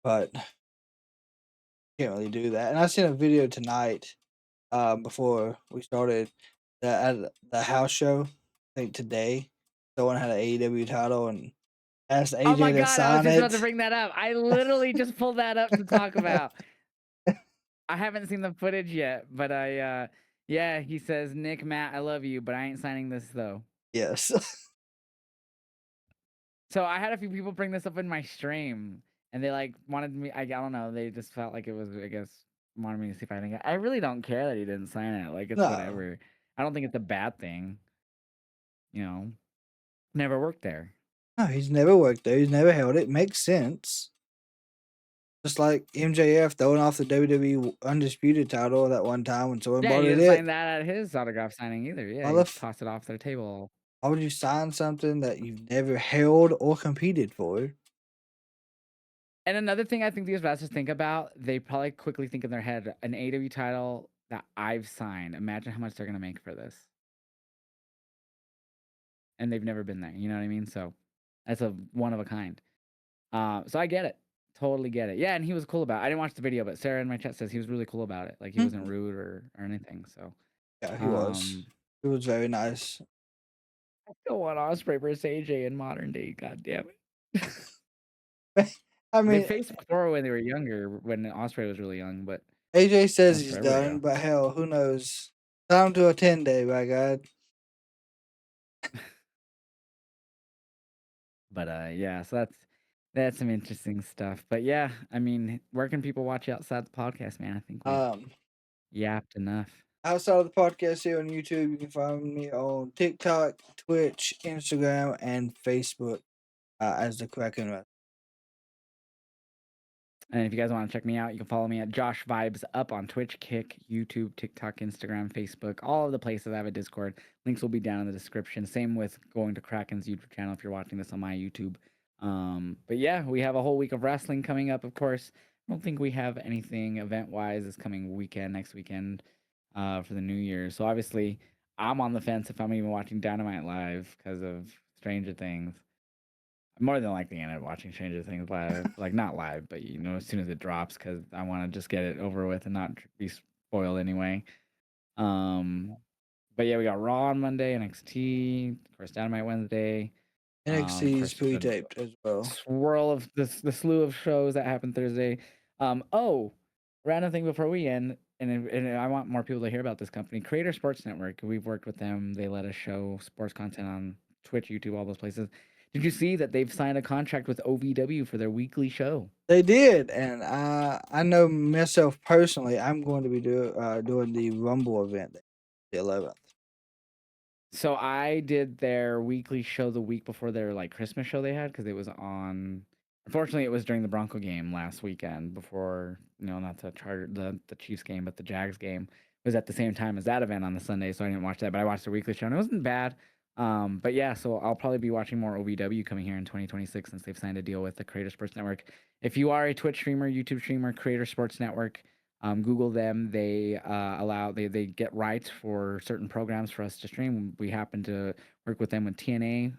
but can't really do that. And I seen a video tonight, before we started, that at the house show. I think today, someone had an AEW title and asked AJ Oh my to God, I was sign just about to it. bring that up. I literally just pulled that up to talk about. I haven't seen the footage yet, but yeah, he says, Nick, Matt, I love you, but I ain't signing this though. Yes. So I had a few people bring this up in my stream. and they like wanted me. I don't know. They just felt like it was. I guess wanted me to see if I think. I really don't care that he didn't sign it. Like it's No, whatever. I don't think it's a bad thing. You know, never worked there. no, he's never worked there. He's never held it. Makes sense. Just like MJF throwing off the WWE Undisputed title that one time when someone Yeah, brought he it didn't in. sign that at his autograph signing either. Yeah, Why he the just tossed it off their table. why would you sign something that you've never held or competed for? And another thing I think these wrestlers think about, they probably quickly think in their head, an AEW title that I've signed. Imagine how much they're gonna make for this, and they've never been there. You know what I mean? So that's a one of a kind. So I get it, totally get it. Yeah, and he was cool about it. I didn't watch the video, but Sarah in my chat says he was really cool about it. Like he wasn't Mhm. rude or anything. So Yeah, he was. um, He was very nice. I still want Osprey versus AJ in modern day. God damn it. I They mean, faced before when they were younger, when Osprey was really young, but AJ says that's he's forever done, ago. but hell, who knows? Time to a 10-day, by God. But yeah, so that's some interesting stuff. But yeah, I mean, where can people watch you outside the podcast, man? I think we've Um, yapped enough. Outside of the podcast here on YouTube, you can find me on TikTok, Twitch, Instagram, and Facebook as the Kraken. And if you guys want to check me out, you can follow me at Josh Vibes Up on Twitch, Kick, YouTube, TikTok, Instagram, Facebook, all of the places. I have a Discord. Links will be down in the description. Same with going to Kraken's YouTube channel if you're watching this on my YouTube. But yeah, we have a whole week of wrestling coming up, of course. I don't think we have anything event wise this coming weekend, next weekend, for the new year. So obviously, I'm on the fence if I'm even watching Dynamite live because of Stranger Things. I'm more than likely end up watching Stranger Things live, like not live, but you know, as soon as it drops, because I want to just get it over with and not be spoiled anyway. Um, but yeah, we got Raw on Monday, NXT, of course, Dynamite Wednesday. Of NXT is course, the pre-taped as well. swirl of the slew of shows that happened Thursday. Oh, random thing before we end, and I want more people to hear about this company, Creator Sports Network. We've worked with them. They let us show sports content on Twitch, YouTube, all those places. Did you see that they've signed a contract with OVW for their weekly show? They did, and I know myself personally. I'm going to be doing the Rumble event, the 11th. So I did their weekly show the week before their like Christmas show they had because it was on. Unfortunately, it was during the Bronco game last weekend. Before not the Charger, the Chiefs game, but the Jags game was at the same time as that event on the Sunday, so I didn't watch that. But I watched their weekly show and it wasn't bad. But yeah, so I'll probably be watching more OVW coming here in 2026 since they've signed a deal with the Creator Sports Network. If you are a Twitch streamer, YouTube streamer, Creator Sports Network, Google them. They they get rights for certain programs for us to stream. We happen to work with them with TNA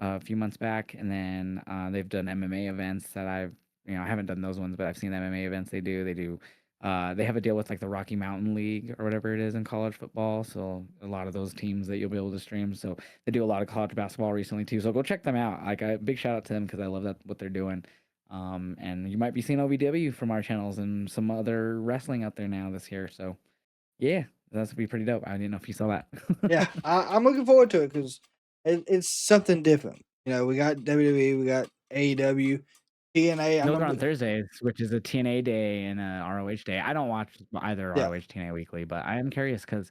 a few months back, and then they've done MMA events that I haven't done those ones, but I've seen the MMA events they do. They do. They have a deal with like the Rocky Mountain League or whatever it is in college football. So a lot of those teams that you'll be able to stream. So they do a lot of college basketball recently too. So go check them out. Like a big shout out to them because I love that what they're doing. And you might be seeing OVW from our channels and some other wrestling out there now this year. So yeah, that's be pretty dope. I didn't know if you saw that. Yeah, I'm looking forward to it because it's something different. You know, we got WWE, we got AEW, TNA. Those are on Thursdays, which is a TNA day and a ROH day. I don't watch either Yeah, ROH TNA weekly, but I am curious because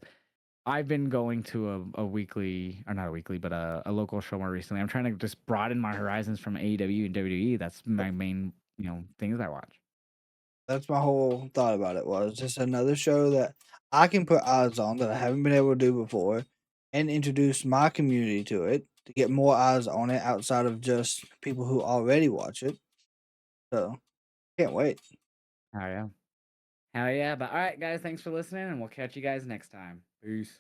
I've been going to a weekly, or not a weekly, but a local show more recently. I'm trying to just broaden my horizons from AEW and WWE. That's my main, things I watch. that's my whole thought about it. Was just another show that I can put eyes on that I haven't been able to do before, and introduce my community to it to get more eyes on it outside of just people who already watch it. So can't wait. Oh yeah. Hell yeah. But all right, guys, thanks for listening, and we'll catch you guys next time. Peace.